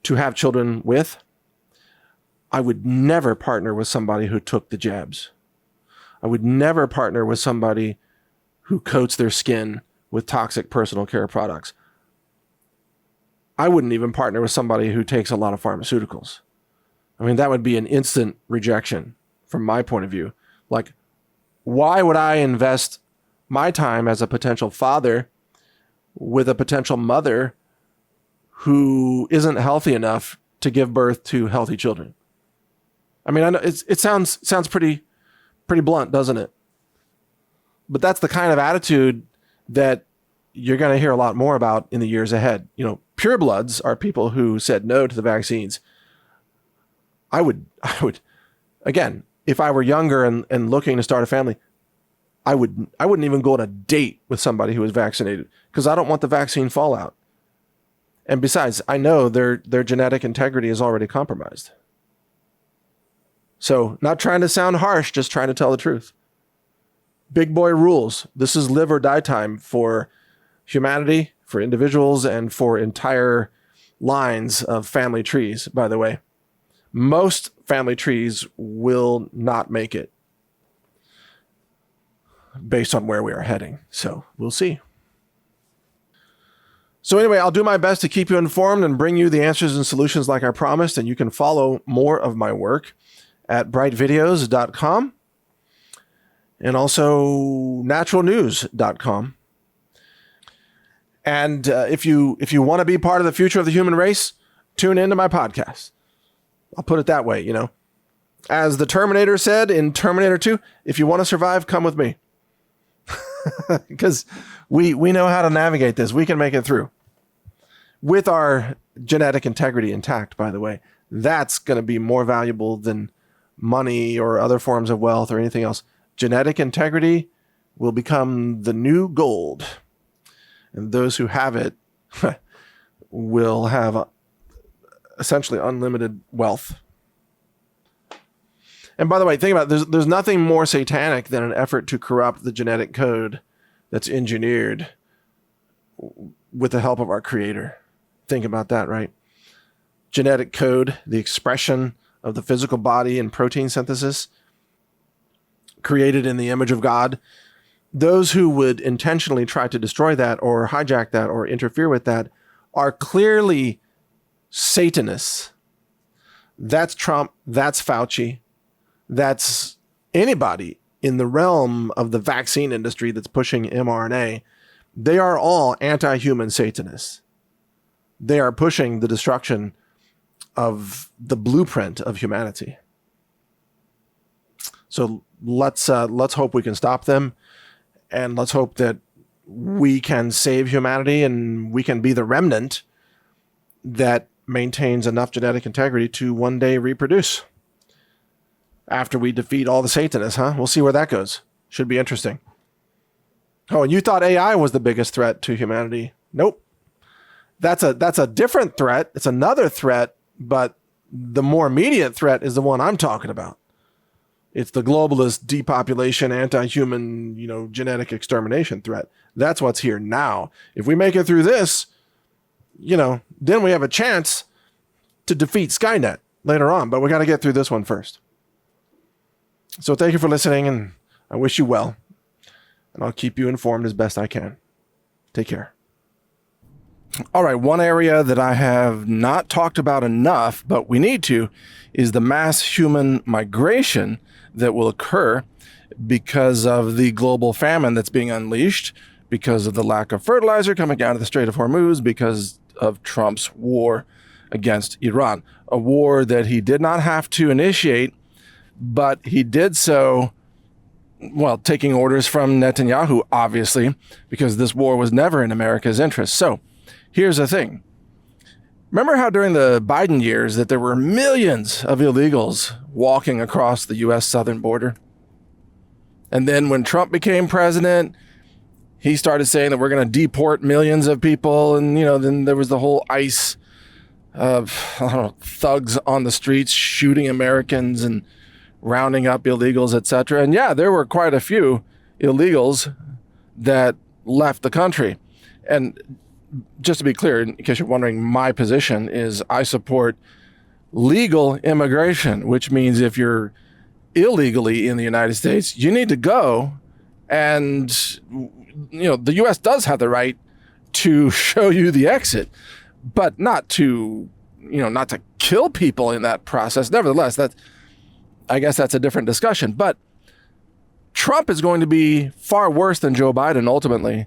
Speaker 1: to have children with, I would never partner with somebody who took the jabs. I would never partner with somebody who coats their skin with toxic personal care products. I wouldn't even partner with somebody who takes a lot of pharmaceuticals. I mean, that would be an instant rejection from my point of view. Like, why would I invest my time as a potential father with a potential mother who isn't healthy enough to give birth to healthy children? I mean, I know it sounds pretty blunt, doesn't it? But that's the kind of attitude that you're going to hear a lot more about in the years ahead. You know, purebloods are people who said no to the vaccines. I would, again, if I were younger and looking to start a family, I wouldn't even go on a date with somebody who was vaccinated because I don't want the vaccine fallout. And besides, I know their genetic integrity is already compromised. So, not trying to sound harsh, just trying to tell the truth. Big boy rules. This is live or die time for humanity, for individuals, and for entire lines of family trees, by the way. Most family trees will not make it based on where we are heading. So, we'll see. So anyway, I'll do my best to keep you informed and bring you the answers and solutions like I promised, and you can follow more of my work at brightvideos.com and also naturalnews.com. And if you want to be part of the future of the human race, tune into my podcast. I'll put it that way, you know. As the Terminator said in Terminator 2, if you want to survive, come with me. Because we know how to navigate this. We can make it through. With our genetic integrity intact, by the way. That's going to be more valuable than money or other forms of wealth or anything else. Genetic integrity will become the new gold. And those who have it will have essentially unlimited wealth. And by the way, think about it. There's nothing more satanic than an effort to corrupt the genetic code that's engineered with the help of our Creator. Think about that, right? Genetic code, the expression of the physical body and protein synthesis, created in the image of God. Those who would intentionally try to destroy that or hijack that or interfere with that are clearly Satanists. That's Trump. That's Fauci. That's anybody in the realm of the vaccine industry that's pushing mRNA. They are all anti-human Satanists. They are pushing the destruction of the blueprint of humanity. So let's hope we can stop them, and let's hope that we can save humanity and we can be the remnant that maintains enough genetic integrity to one day reproduce. After we defeat all the Satanists, huh? We'll see where that goes. Should be interesting. Oh, and you thought AI was the biggest threat to humanity. Nope. That's a different threat. It's another threat, but the more immediate threat is the one I'm talking about. It's the globalist depopulation, anti-human, genetic extermination threat. That's what's here now. If we make it through this, then we have a chance to defeat Skynet later on, but we got to get through this one first. So thank you for listening, and I wish you well, and I'll keep you informed as best I can. Take care. All right, one area that I have not talked about enough, but we need to, is the mass human migration that will occur because of the global famine that's being unleashed, because of the lack of fertilizer coming down to the Strait of Hormuz, because of Trump's war against Iran, a war that he did not have to initiate, but he did so, taking orders from Netanyahu, obviously, because this war was never in America's interest. So here's the thing. Remember how during the Biden years that there were millions of illegals walking across the U.S. southern border? And then when Trump became president, he started saying that we're going to deport millions of people. And, then there was the whole ICE thugs on the streets shooting Americans and rounding up illegals, etc. And yeah, there were quite a few illegals that left the country. And just to be clear, in case you're wondering, my position is I support legal immigration, which means if you're illegally in the United States, you need to go. And, the U.S. does have the right to show you the exit, but not to kill people in that process. Nevertheless, I guess that's a different discussion. But Trump is going to be far worse than Joe Biden ultimately,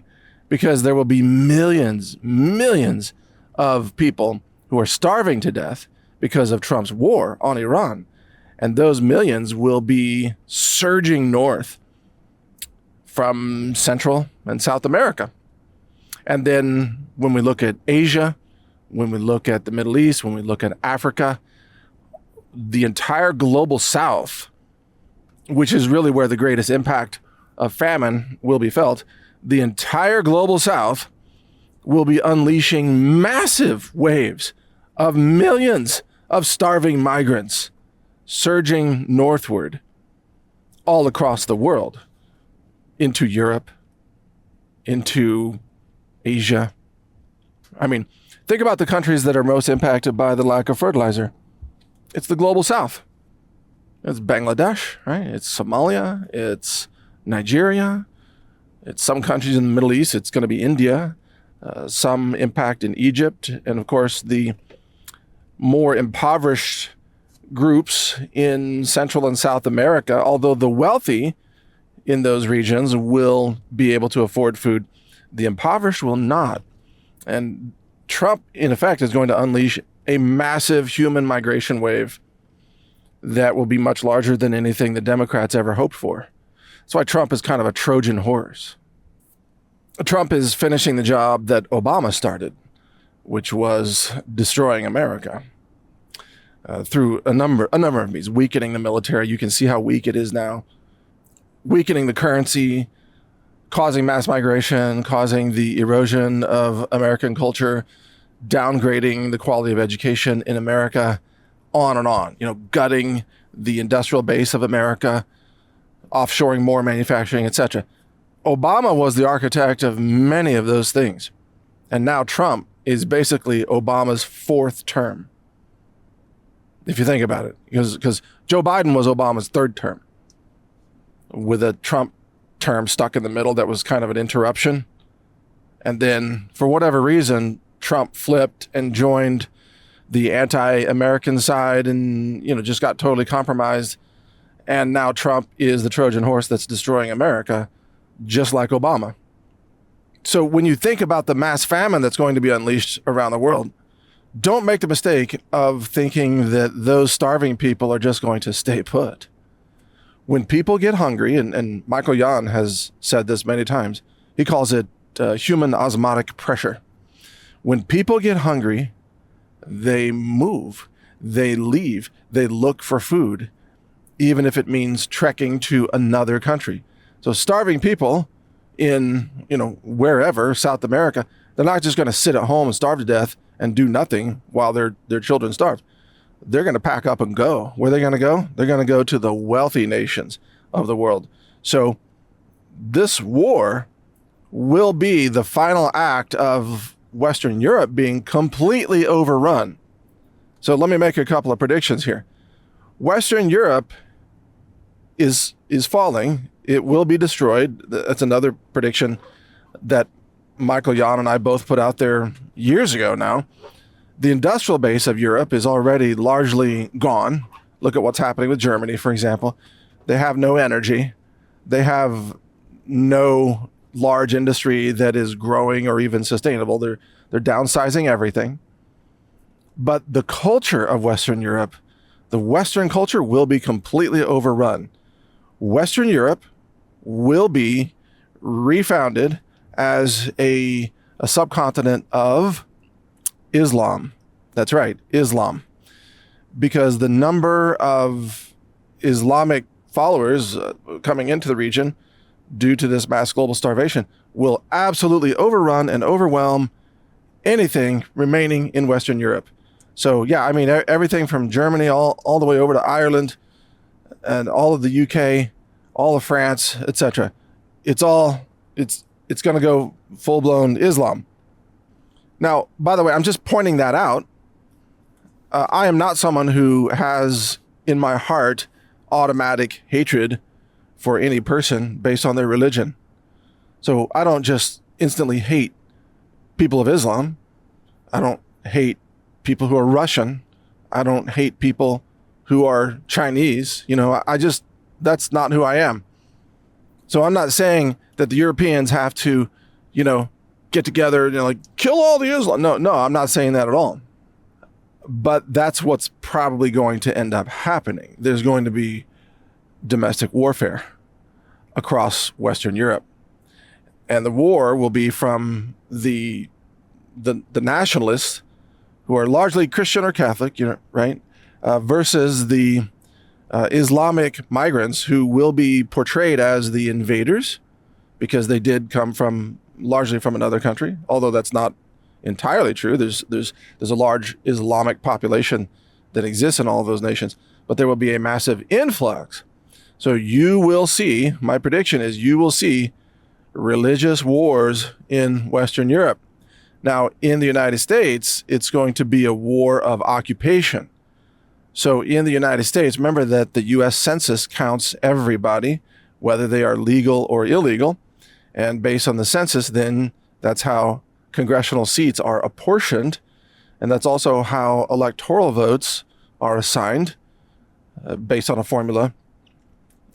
Speaker 1: because there will be millions of people who are starving to death because of Trump's war on Iran. And those millions will be surging north from Central and South America. And then when we look at Asia, when we look at the Middle East, when we look at Africa, the entire global South, which is really where the greatest impact of famine will be felt, the entire global South will be unleashing massive waves of millions of starving migrants surging northward all across the world, into Europe, into Asia. I mean, think about the countries that are most impacted by the lack of fertilizer. It's the global South. It's Bangladesh, right? It's Somalia. It's Nigeria. It's some countries in the Middle East. It's going to be India. Some impact in Egypt. And of course, the more impoverished groups in Central and South America, although the wealthy in those regions will be able to afford food, the impoverished will not. And Trump, in effect, is going to unleash a massive human migration wave that will be much larger than anything the Democrats ever hoped for. That's why Trump is kind of a Trojan horse. Trump is finishing the job that Obama started, which was destroying America through a number of means, weakening the military. You can see how weak it is now, weakening the currency, causing mass migration, causing the erosion of American culture, downgrading the quality of education in America, on and on, gutting the industrial base of America, offshoring more manufacturing, etc. Obama was the architect of many of those things. And now Trump is basically Obama's fourth term, if you think about it, because Joe Biden was Obama's third term, with a Trump term stuck in the middle that was kind of an interruption. And then for whatever reason, Trump flipped and joined the anti-American side and, just got totally compromised. And now Trump is the Trojan horse that's destroying America, just like Obama. So when you think about the mass famine that's going to be unleashed around the world, don't make the mistake of thinking that those starving people are just going to stay put. When people get hungry, and Michael Yon has said this many times, he calls it human osmotic pressure. When people get hungry, they move, they leave, they look for food, even if it means trekking to another country. So starving people in, wherever, South America, they're not just going to sit at home and starve to death and do nothing while their children starve. they're going to pack up and go. Where are they going to go? They're going to go to the wealthy nations of the world. So this war will be the final act of Western Europe being completely overrun. So let me make a couple of predictions here. Western Europe is falling. It will be destroyed. That's another prediction that Michael Yon and I both put out there years ago now. The industrial base of Europe is already largely gone. Look at what's happening with Germany, for example. They have no energy. They have no large industry that is growing or even sustainable. They're downsizing everything. But the culture of Western Europe, the Western culture, will be completely overrun. Western Europe will be refounded as a subcontinent of Islam. That's right, Islam. Because the number of Islamic followers coming into the region due to this mass global starvation will absolutely overrun and overwhelm anything remaining in Western Europe. So yeah, I mean, everything from Germany all the way over to Ireland and all of the UK, all of France, etc. It's going to go full-blown Islam. Now, by the way, I'm just pointing that out. I am not someone who has in my heart automatic hatred for any person based on their religion. So I don't just instantly hate people of Islam. I don't hate people who are Russian. I don't hate people who are Chinese. That's not who I am. So I'm not saying that the Europeans have to, get together, like kill all the Islam. No, I'm not saying that at all. But that's what's probably going to end up happening. There's going to be domestic warfare across Western Europe. And the war will be from the nationalists, who are largely Christian or Catholic, right? Versus the Islamic migrants, who will be portrayed as the invaders because they did come largely from another country, although that's not entirely true. There's a large Islamic population that exists in all of those nations, but there will be a massive influx. So you will see, my prediction is you will see religious wars in Western Europe. Now, in the United States, it's going to be a war of occupation. So in the United States, remember that the U.S. Census counts everybody, whether they are legal or illegal. And based on the census, then that's how congressional seats are apportioned. And that's also how electoral votes are assigned based on a formula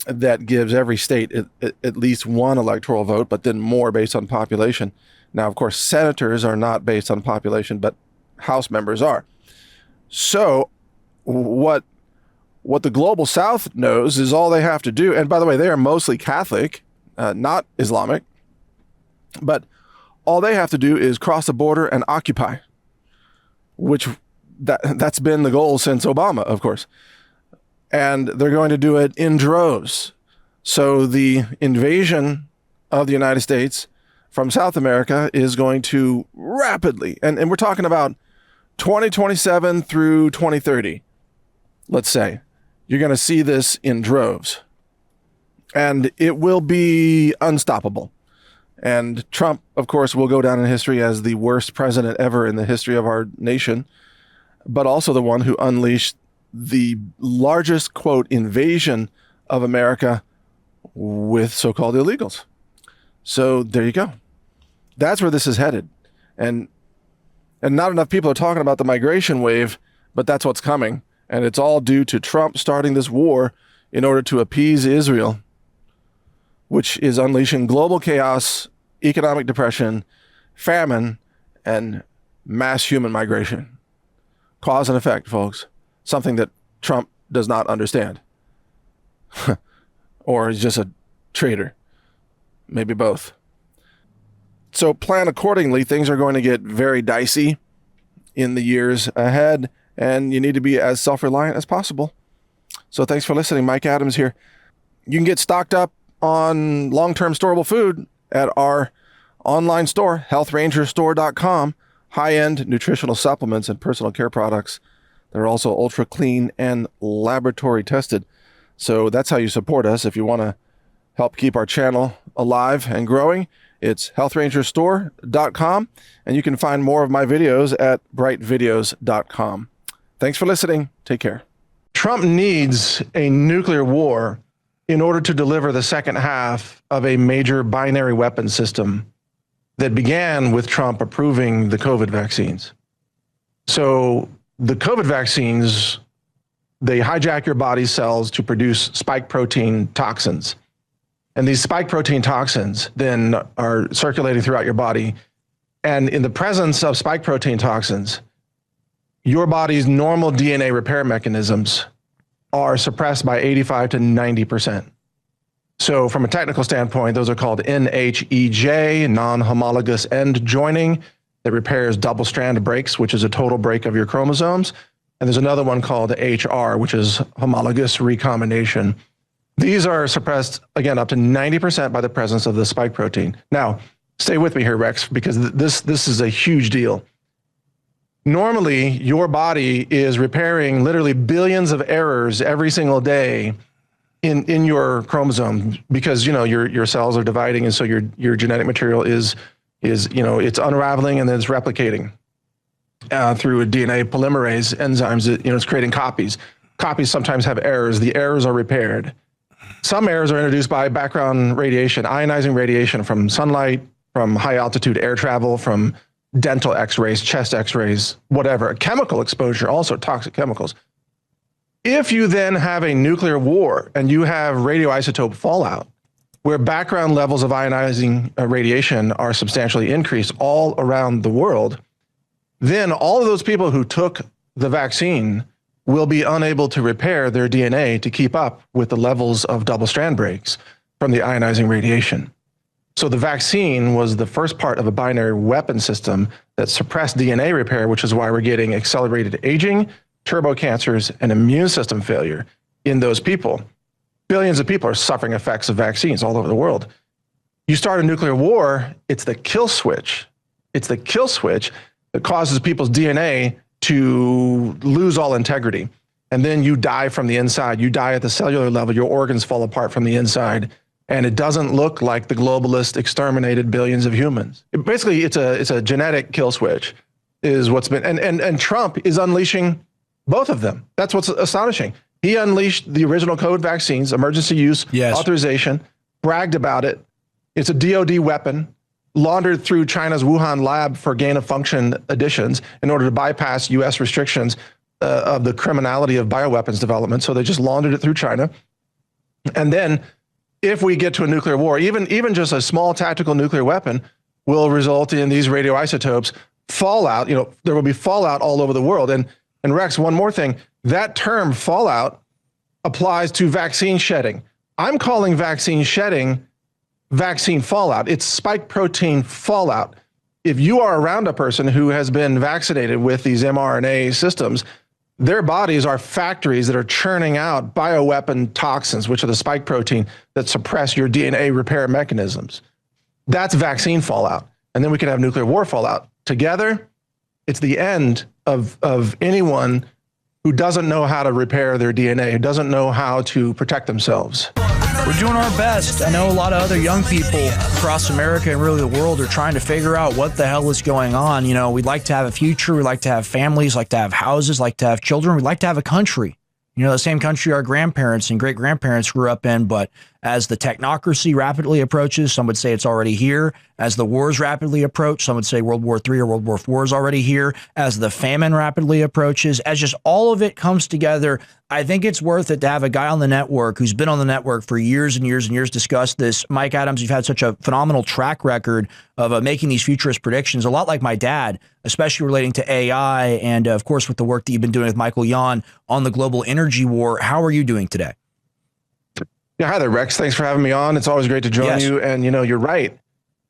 Speaker 1: that gives every state at least one electoral vote, but then more based on population. Now, of course, senators are not based on population, but House members are. So what the Global South knows is all they have to do, and by the way, they are mostly Catholic, not Islamic, but all they have to do is cross the border and occupy, which that's been the goal since Obama, of course. And they're going to do it in droves. So the invasion of the United States from South America is going to rapidly, and we're talking about 2027 through 2030, let's say, you're going to see this in droves. And it will be unstoppable. And Trump, of course, will go down in history as the worst president ever in the history of our nation, but also the one who unleashed the largest, quote, invasion of America with so-called illegals. So there you go. That's where this is headed. And not enough people are talking about the migration wave, but that's what's coming. And it's all due to Trump starting this war in order to appease Israel, which is unleashing global chaos, economic depression, famine, and mass human migration. Cause and effect, folks. Something that Trump does not understand. Or he's just a traitor. Maybe both. So plan accordingly. Things are going to get very dicey in the years ahead, and you need to be as self-reliant as possible. So thanks for listening. Mike Adams here. You can get stocked up on long-term storable food at our online store, healthrangerstore.com. High-end nutritional supplements and personal care products They're also ultra clean and laboratory tested. So that's how you support us. If you want to help keep our channel alive and growing, it's healthrangerstore.com, and you can find more of my videos at brightvideos.com. Thanks for listening. Take care. Trump needs a nuclear war in order to deliver the second half of a major binary weapon system that began with Trump approving the COVID vaccines. So the COVID vaccines, they hijack your body's cells to produce spike protein toxins. And these spike protein toxins then are circulating throughout your body. And in the presence of spike protein toxins, your body's normal DNA repair mechanisms are suppressed by 85 to 90%. So from a technical standpoint, those are called NHEJ, non-homologous end joining, that repairs double-strand breaks, which is a total break of your chromosomes. And there's another one called HR, which is homologous recombination. These are suppressed, again, up to 90% by the presence of the spike protein. Now, stay with me here, Rex, because this is a huge deal. Normally, your body is repairing literally billions of errors every single day in your chromosome, because your cells are dividing, and so your genetic material is it's unraveling and then it's replicating through a DNA polymerase enzymes. It's creating copies. Copies sometimes have errors. The errors are repaired. Some errors are introduced by background radiation, ionizing radiation from sunlight, from high altitude air travel, from dental x-rays, chest x-rays, whatever. Chemical exposure, also toxic chemicals. If you then have a nuclear war and you have radioisotope fallout, where background levels of ionizing radiation are substantially increased all around the world, then all of those people who took the vaccine will be unable to repair their DNA to keep up with the levels of double-strand breaks from the ionizing radiation. So the vaccine was the first part of a binary weapon system that suppressed DNA repair, which is why we're getting accelerated aging, turbo cancers, and immune system failure in those people. Billions of people are suffering effects of vaccines all over the world. You start a nuclear war, it's the kill switch. It's the kill switch that causes people's DNA to lose all integrity. And then you die from the inside. You die at the cellular level. Your organs fall apart from the inside. And it doesn't look like the globalists exterminated billions of humans. Basically, it's a genetic kill switch is what's been, and Trump is unleashing both of them. That's what's astonishing. He unleashed the original COVID vaccines, emergency use authorization, bragged about it. It's a DoD weapon, laundered through China's Wuhan lab for gain-of-function additions in order to bypass U.S. restrictions of the criminality of bioweapons development. So they just laundered it through China. And then if we get to a nuclear war, even just a small tactical nuclear weapon will result in these radioisotopes fallout. There will be fallout all over the world. And Rex, one more thing, that term fallout applies to vaccine shedding. I'm calling vaccine shedding vaccine fallout. It's spike protein fallout. If you are around a person who has been vaccinated with these mRNA systems, their bodies are factories that are churning out bioweapon toxins, which are the spike protein that suppress your DNA repair mechanisms. That's vaccine fallout. And then we can have nuclear war fallout. Together, it's the end of anyone who doesn't know how to repair their DNA, who doesn't know how to protect themselves.
Speaker 8: We're doing our best. I know a lot of other young people across America and really the world are trying to figure out what the hell is going on. We'd like to have a future. We'd like to have families, like to have houses, like to have children. We'd like to have a country. The same country our grandparents and great-grandparents grew up in, but as the technocracy rapidly approaches, some would say it's already here. As the wars rapidly approach, some would say World War III or World War IV is already here. As the famine rapidly approaches, as just all of it comes together, I think it's worth it to have a guy on the network who's been on the network for years and years and years discuss this. Mike Adams, you've had such a phenomenal track record of making these futurist predictions, a lot like my dad, especially relating to AI and, of course, with the work that you've been doing with Michael Yon on the global energy war. How are you doing today?
Speaker 1: Yeah, hi there, Rex. Thanks for having me on. It's always great to join you. And, you're right.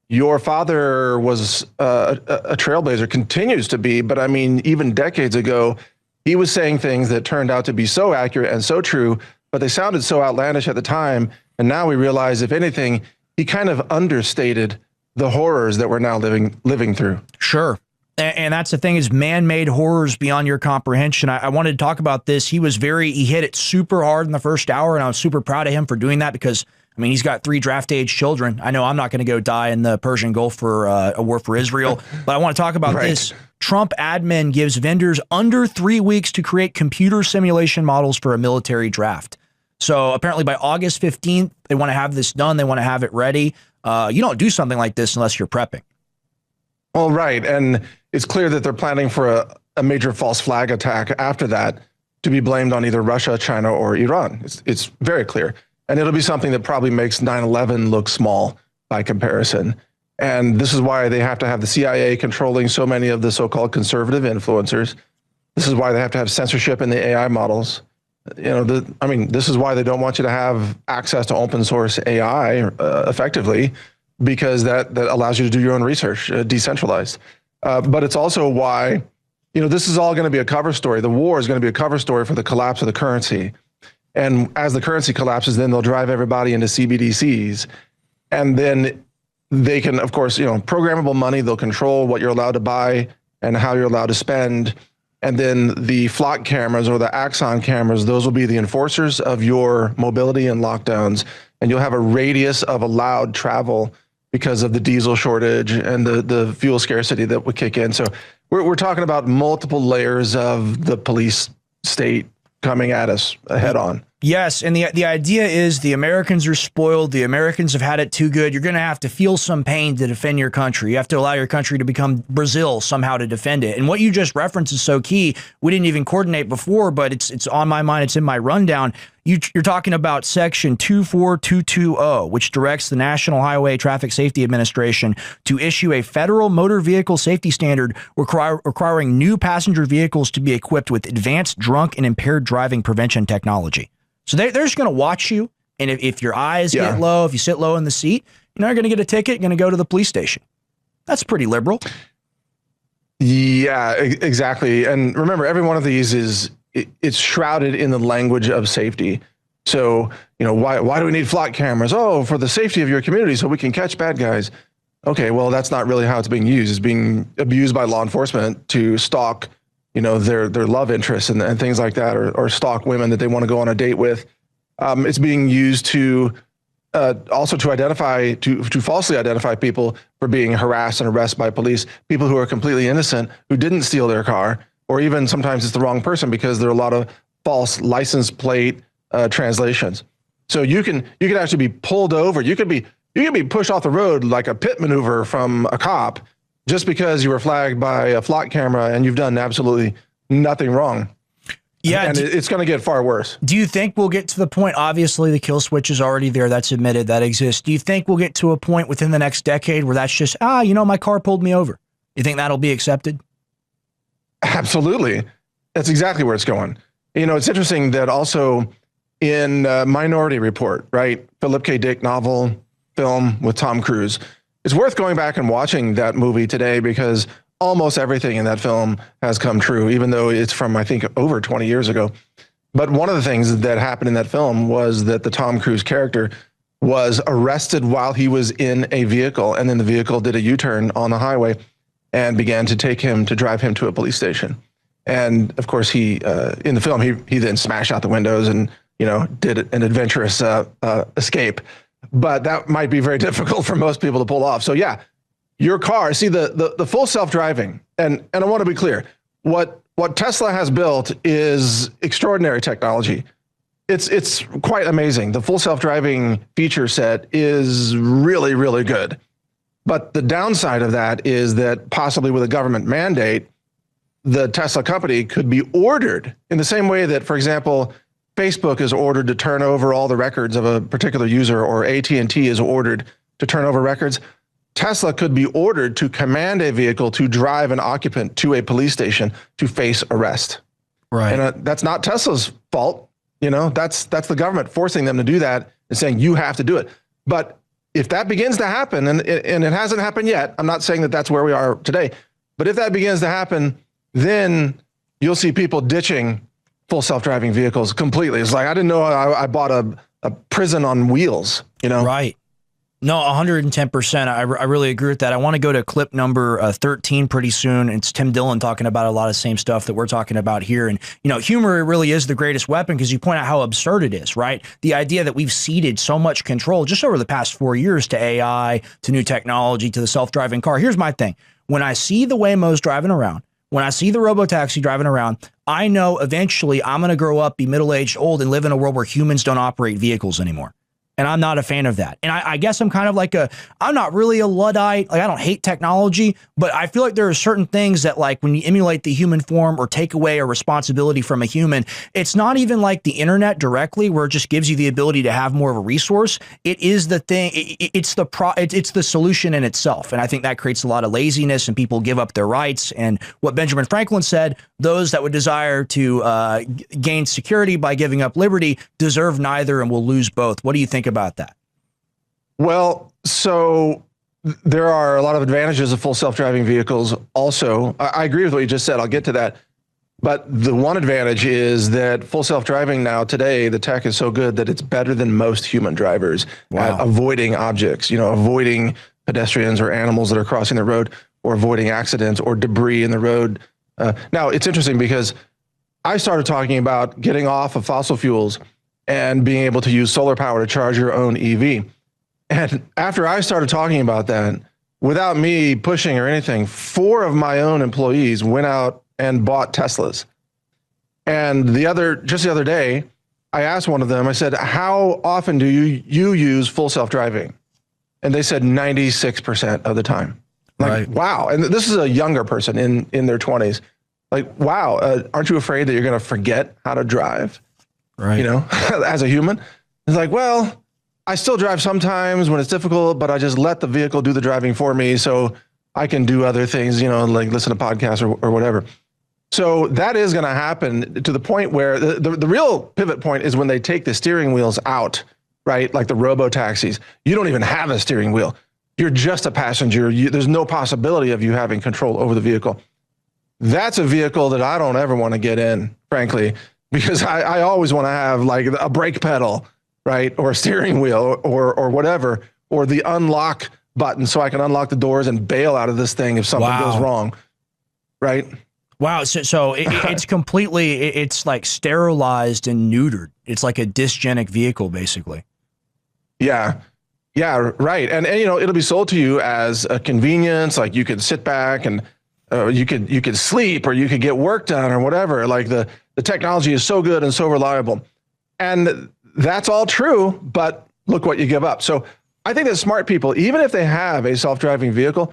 Speaker 1: Your father was a trailblazer, continues to be. But I mean, even decades ago, he was saying things that turned out to be so accurate and so true, but they sounded so outlandish at the time. And now we realize, if anything, he kind of understated the horrors that we're now living through.
Speaker 8: Sure. And that's the thing, is man-made horrors beyond your comprehension. I wanted to talk about this. He hit it super hard in the first hour, and I was super proud of him for doing that because, I mean, he's got 3 draft-age children. I know I'm not going to go die in the Persian Gulf for a war for Israel, but I want to talk about this. Trump admin gives vendors under 3 weeks to create computer simulation models for a military draft. So apparently by August 15th, they want to have this done. They want to have it ready. You don't do something like this unless you're prepping.
Speaker 1: Well, right. And it's clear that they're planning for a major false flag attack after that to be blamed on either Russia, China, or Iran. It's very clear. And it'll be something that probably makes 9/11 look small by comparison. And this is why they have to have the CIA controlling so many of the so-called conservative influencers. This is why they have to have censorship in the AI models. This is why they don't want you to have access to open source AI effectively, because that allows you to do your own research, decentralized. But it's also why, this is all going to be a cover story. The war is going to be a cover story for the collapse of the currency. And as the currency collapses, then they'll drive everybody into CBDCs. And then they can, of course, programmable money, they'll control what you're allowed to buy and how you're allowed to spend. And then the flock cameras or the Axon cameras, those will be the enforcers of your mobility and lockdowns. And you'll have a radius of allowed travel because of the diesel shortage and the fuel scarcity that would kick in. So we're talking about multiple layers of the police state coming at us head on.
Speaker 8: Yes, and the idea is the Americans are spoiled. The Americans have had it too good. You're going to have to feel some pain to defend your country. You have to allow your country to become Brazil somehow to defend it. And what you just referenced is so key. We didn't even coordinate before, but it's on my mind. It's in my rundown. You're talking about Section 24220, which directs the National Highway Traffic Safety Administration to issue a federal motor vehicle safety standard requiring new passenger vehicles to be equipped with advanced drunk and impaired driving prevention technology. So they're just going to watch you. And if your eyes get low, if you sit low in the seat, you're not going to get a ticket, you're going to go to the police station. That's pretty liberal.
Speaker 1: Yeah, exactly. And remember, every one of these it's shrouded in the language of safety. So, why do we need flock cameras? Oh, for the safety of your community so we can catch bad guys. Okay, well, that's not really how it's being used. It's being abused by law enforcement to stalk their love interests and things like that, or stalk women that they want to go on a date with. It's being used to also to falsely identify people for being harassed and arrested by police, people who are completely innocent, who didn't steal their car, or even sometimes it's the wrong person because there are a lot of false license plate translations. So you can actually be pulled over. You could be pushed off the road like a pit maneuver from a cop, just because you were flagged by a flock camera and you've done absolutely nothing wrong.
Speaker 8: Yeah.
Speaker 1: And it's going to get far worse.
Speaker 8: Do you think we'll get to the point, obviously the kill switch is already there, that's admitted, that exists. Do you think we'll get to a point within the next decade where that's just, my car pulled me over? You think that'll be accepted?
Speaker 1: Absolutely. That's exactly where it's going. It's interesting that also in Minority Report, right? Philip K. Dick novel film with Tom Cruise. It's worth going back and watching that movie today because almost everything in that film has come true, even though it's from, I think, over 20 years ago. But one of the things that happened in that film was that the Tom Cruise character was arrested while he was in a vehicle, and then the vehicle did a U-turn on the highway and began to drive him to a police station. And of course, he in the film, he then smashed out the windows and did an adventurous escape. But that might be very difficult for most people to pull off. So yeah, your car, see the full self-driving, and I want to be clear, what Tesla has built is extraordinary technology. It's quite amazing. The full self-driving feature set is really, really good. But the downside of that is that possibly with a government mandate, the Tesla company could be ordered in the same way that, for example, Facebook is ordered to turn over all the records of a particular user, or AT&T is ordered to turn over records. Tesla could be ordered to command a vehicle to drive an occupant to a police station to face arrest.
Speaker 8: Right.
Speaker 1: And that's not Tesla's fault. That's the government forcing them to do that and saying you have to do it. But if that begins to happen, and it hasn't happened yet, I'm not saying that that's where we are today, but if that begins to happen, then you'll see people ditching full self-driving vehicles completely. It's like, I didn't know I bought a prison on wheels,
Speaker 8: Right. No, 110%. I really agree with that. I want to go to clip number 13 pretty soon. It's Tim Dillon talking about a lot of the same stuff that we're talking about here. And, humor really is the greatest weapon because you point out how absurd it is, right? The idea that we've ceded so much control just over the past 4 years to AI, to new technology, to the self-driving car. Here's my thing. When I see the Waymos driving around, when I see the robotaxi driving around, I know eventually I'm going to grow up, be middle-aged, old, and live in a world where humans don't operate vehicles anymore. And I'm not a fan of that. And I guess I'm kind of like I'm not really a Luddite. Like, I don't hate technology, but I feel like there are certain things that, like, when you emulate the human form or take away a responsibility from a human, it's not even like the internet directly, where it just gives you the ability to have more of a resource. It is the thing. It's the solution in itself. And I think that creates a lot of laziness and people give up their rights. And what Benjamin Franklin said, those that would desire to gain security by giving up liberty deserve neither and will lose both. What do you think about that?
Speaker 1: Well, so there are a lot of advantages of full self-driving vehicles. Also, I agree with what you just said. I'll get to that. But the one advantage is that full self-driving now today, the tech is so good that it's better than most human drivers at avoiding objects, avoiding pedestrians or animals that are crossing the road, or avoiding accidents or debris in the road. Now, it's interesting because I started talking about getting off of fossil fuels and being able to use solar power to charge your own EV. And after I started talking about that, without me pushing or anything, 4 of my own employees went out and bought Teslas. And just the other day, I asked one of them, I said, how often do you use full self-driving? And they said 96% of the time. Like, wow. And this is a younger person in their 20s. Like, wow, aren't you afraid that you're going to forget how to drive? Right. As a human? It's like, well, I still drive sometimes when it's difficult, but I just let the vehicle do the driving for me so I can do other things, like listen to podcasts or whatever. So that is going to happen to the point where the real pivot point is when they take the steering wheels out, right? Like the robo-taxis. You don't even have a steering wheel. You're just a passenger. There's no possibility of you having control over the vehicle. That's a vehicle that I don't ever want to get in, frankly, because I always want to have like a brake pedal, right? Or a steering wheel or whatever, or the unlock button so I can unlock the doors and bail out of this thing if something goes wrong, right?
Speaker 8: Wow. So it's completely, it's like sterilized and neutered. It's like a dysgenic vehicle, basically.
Speaker 1: Yeah. Yeah, right. And it'll be sold to you as a convenience. Like you could sit back and you could sleep, or you could get work done or whatever. Like the technology is so good and so reliable. And that's all true, but look what you give up. So I think that smart people, even if they have a self-driving vehicle,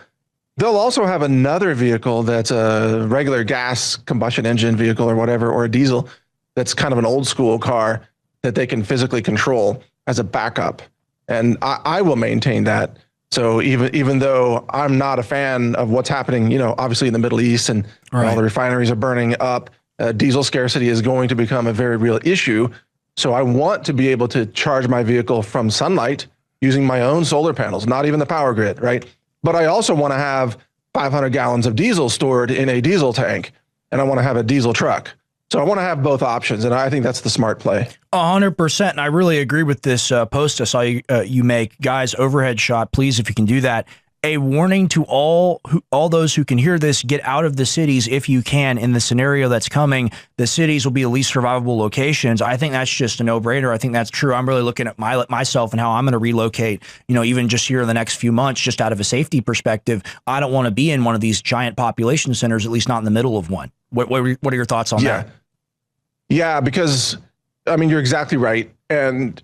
Speaker 1: they'll also have another vehicle that's a regular gas combustion engine vehicle or whatever, or a diesel that's kind of an old school car that they can physically control as a backup. And I will maintain that. So even though I'm not a fan of what's happening, obviously in the Middle East and all the refineries are burning up, diesel scarcity is going to become a very real issue. So I want to be able to charge my vehicle from sunlight using my own solar panels, not even the power grid, right? But I also want to have 500 gallons of diesel stored in a diesel tank, and I want to have a diesel truck. So I want to have both options, and I think that's the smart play.
Speaker 8: 100%, and I really agree with this post I saw you make. Guys, overhead shot, please, if you can do that. A warning to all those who can hear this: get out of the cities if you can. In the scenario that's coming, the cities will be the least survivable locations. I think that's just a no-brainer. I think that's true. I'm really looking at myself and how I'm going to relocate, even just here in the next few months, just out of a safety perspective. I don't want to be in one of these giant population centers, at least not in the middle of one. What are your thoughts on that?
Speaker 1: Yeah, because, you're exactly right. And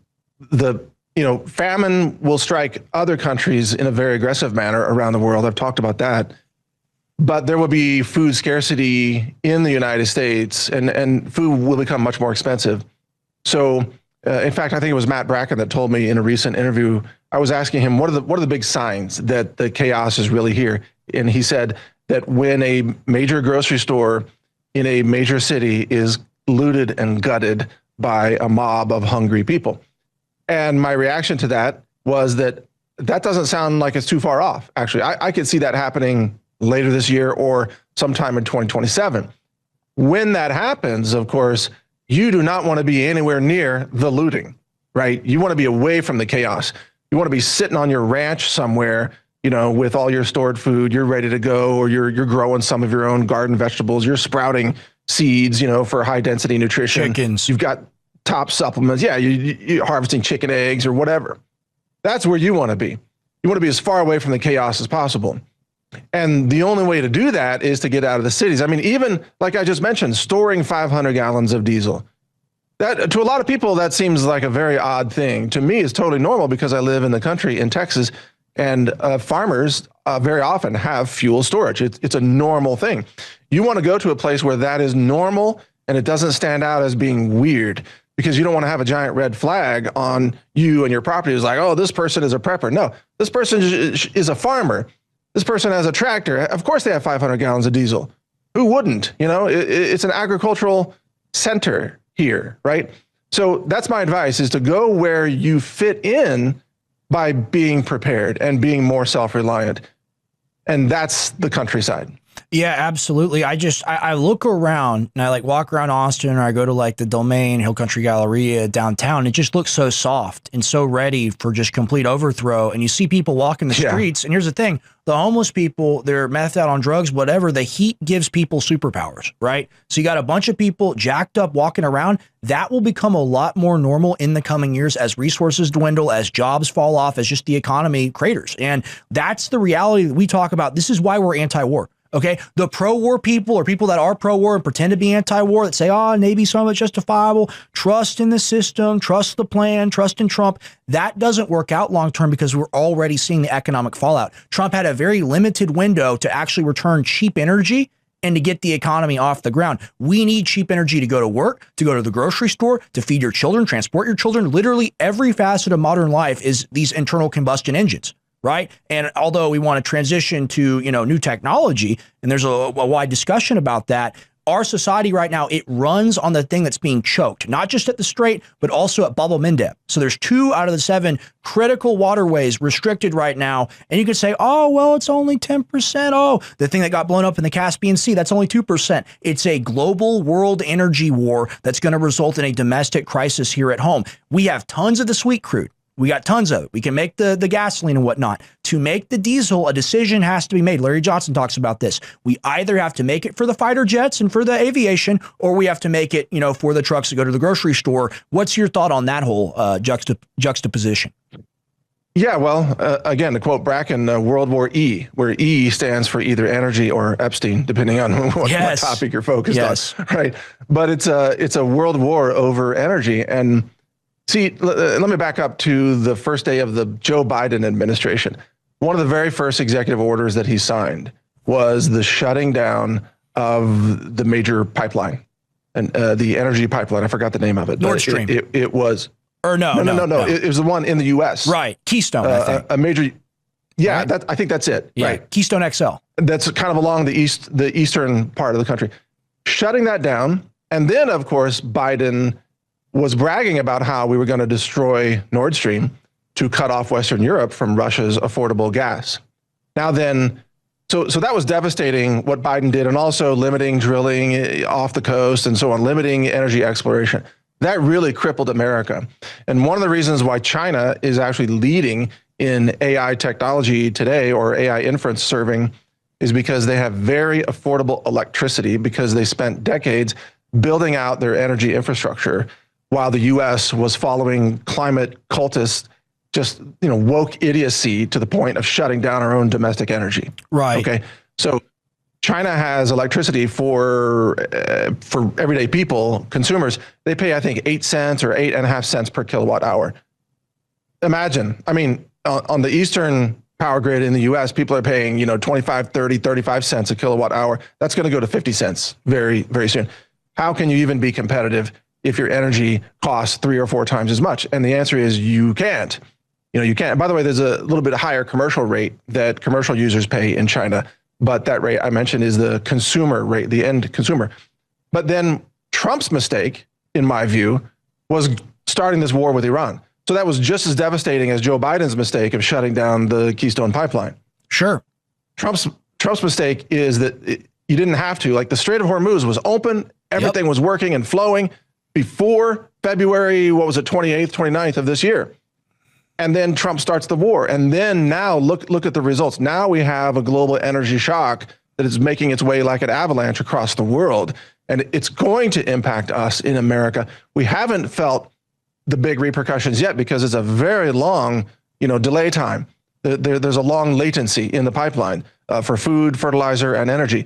Speaker 1: famine will strike other countries in a very aggressive manner around the world. I've talked about that. But there will be food scarcity in the United States, and food will become much more expensive. So, in fact, I think it was Matt Bracken that told me in a recent interview, I was asking him, what are the big signs that the chaos is really here? And he said that when a major grocery store in a major city is looted and gutted by a mob of hungry people. And my reaction to that was that doesn't sound like it's too far off. Actually, I could see that happening later this year or sometime in 2027. When that happens, of course, you do not want to be anywhere near the looting, right? You want to be away from the chaos, You want to be sitting on your ranch somewhere, with all your stored food, you're ready to go, or you're growing some of your own garden vegetables, you're sprouting seeds, for high density nutrition.
Speaker 8: Chickens.
Speaker 1: You've got top supplements. Yeah, you're harvesting chicken eggs or whatever. That's where you want to be. You want to be as far away from the chaos as possible. And the only way to do that is to get out of the cities. I mean, even like I just mentioned, storing 500 gallons of diesel. That, to a lot of people, that seems like a very odd thing. To me, it's totally normal because I live in the country in Texas, and farmers very often have fuel storage. It's a normal thing. You want to go to a place where that is normal and it doesn't stand out as being weird, because you don't want to have a giant red flag on you and your property. It's like, oh, this person is a prepper. No, this person is a farmer. This person has a tractor. Of course they have 500 gallons of diesel. Who wouldn't? It's an agricultural center here, right? So that's my advice, is to go where you fit in by being prepared and being more self-reliant. And that's the countryside.
Speaker 8: Yeah, absolutely. I look around and I walk around Austin, or I go to the Domain, Hill Country Galleria downtown. It just looks so soft and so ready for just complete overthrow. And you see people walking the streets. And here's the thing. The homeless people, they're methed out on drugs, whatever. The heat gives people superpowers, right? So you got a bunch of people jacked up walking around. That will become a lot more normal in the coming years as resources dwindle, as jobs fall off, as just the economy craters. And that's the reality that we talk about. This is why we're anti-war. Okay, the pro-war people, or people that are pro-war and pretend to be anti-war, that say, maybe some of it's justifiable, trust in the system, trust the plan, trust in Trump. That doesn't work out long-term, because we're already seeing the economic fallout. Trump had a very limited window to actually return cheap energy and to get the economy off the ground. We need cheap energy to go to work, to go to the grocery store, to feed your children, transport your children. Literally every facet of modern life is these internal combustion engines. Right. And although we want to transition to, new technology, and there's a wide discussion about that, our society right now, it runs on the thing that's being choked, not just at the Strait, but also at Bab el-Mandeb. So there's 2 out of the 7 critical waterways restricted right now. And you could say, it's only 10%. The thing that got blown up in the Caspian Sea, that's only 2%. It's a global world energy war that's going to result in a domestic crisis here at home. We have tons of the sweet crude. We got tons of it. We can make the gasoline and whatnot. To make the diesel, a decision has to be made. Larry Johnson talks about this. We either have to make it for the fighter jets and for the aviation, or we have to make it, for the trucks to go to the grocery store. What's your thought on that whole juxtaposition?
Speaker 1: Yeah, well, again, to quote Bracken, World War E, where E stands for either energy or Epstein, depending on what topic you're focused on, right? But it's a world war over energy. And see, let me back up to the first day of the Joe Biden administration. One of the very first executive orders that he signed was the shutting down of the major pipeline, and the energy pipeline. I forgot the name of it.
Speaker 8: Nord Stream.
Speaker 1: It was.
Speaker 8: Or no.
Speaker 1: It was the one in the U.S.
Speaker 8: Right. Keystone, I think.
Speaker 1: A major. Yeah,
Speaker 8: right?
Speaker 1: I think that's it.
Speaker 8: Yeah.
Speaker 1: Right.
Speaker 8: Keystone XL.
Speaker 1: That's kind of along the eastern part of the country. Shutting that down. And then, of course, Biden was bragging about how we were going to destroy Nord Stream to cut off Western Europe from Russia's affordable gas. Now then, so that was devastating what Biden did, and also limiting drilling off the coast and so on, limiting energy exploration. That really crippled America. And one of the reasons why China is actually leading in AI technology today, or AI inference serving, is because they have very affordable electricity, because they spent decades building out their energy infrastructure, while the U.S. was following climate cultists, just woke idiocy to the point of shutting down our own domestic energy.
Speaker 8: Right.
Speaker 1: Okay. So China has electricity for everyday people, consumers. They pay, I think, 8 cents or 8.5 cents per kilowatt hour. Imagine. I mean, on the eastern power grid in the U.S., people are paying 25, 30, 35 cents a kilowatt hour. That's going to go to 50 cents very, very soon. How can you even be competitive if your energy costs 3 or 4 times as much? And the answer is you can't. You can't. By the way, there's a little bit higher commercial rate that commercial users pay in China, but that rate I mentioned is the consumer rate, the end consumer. But then Trump's mistake, in my view, was starting this war with Iran. So that was just as devastating as Joe Biden's mistake of shutting down the Keystone pipeline.
Speaker 8: Sure.
Speaker 1: Trump's mistake is that you didn't have to. Like, the Strait of Hormuz was open, everything was working and flowing before February, 28th, 29th of this year. And then Trump starts the war. And then now look at the results. Now we have a global energy shock that is making its way like an avalanche across the world. And it's going to impact us in America. We haven't felt the big repercussions yet because it's a very long, delay time. There's a long latency in the pipeline for food, fertilizer, and energy.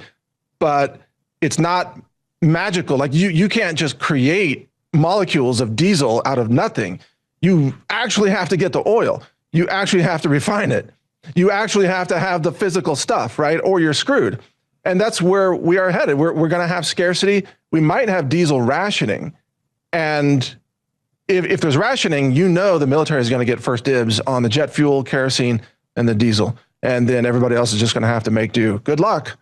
Speaker 1: But it's not magical. Like you can't just create molecules of diesel out of nothing. You actually have to get the oil. You actually have to refine it. You actually have to have the physical stuff, right? Or you're screwed. And that's where we are headed. We're going to have scarcity. We might have diesel rationing. And if there's rationing, the military is going to get first dibs on the jet fuel, kerosene, and the diesel. And then everybody else is just going to have to make do. Good luck.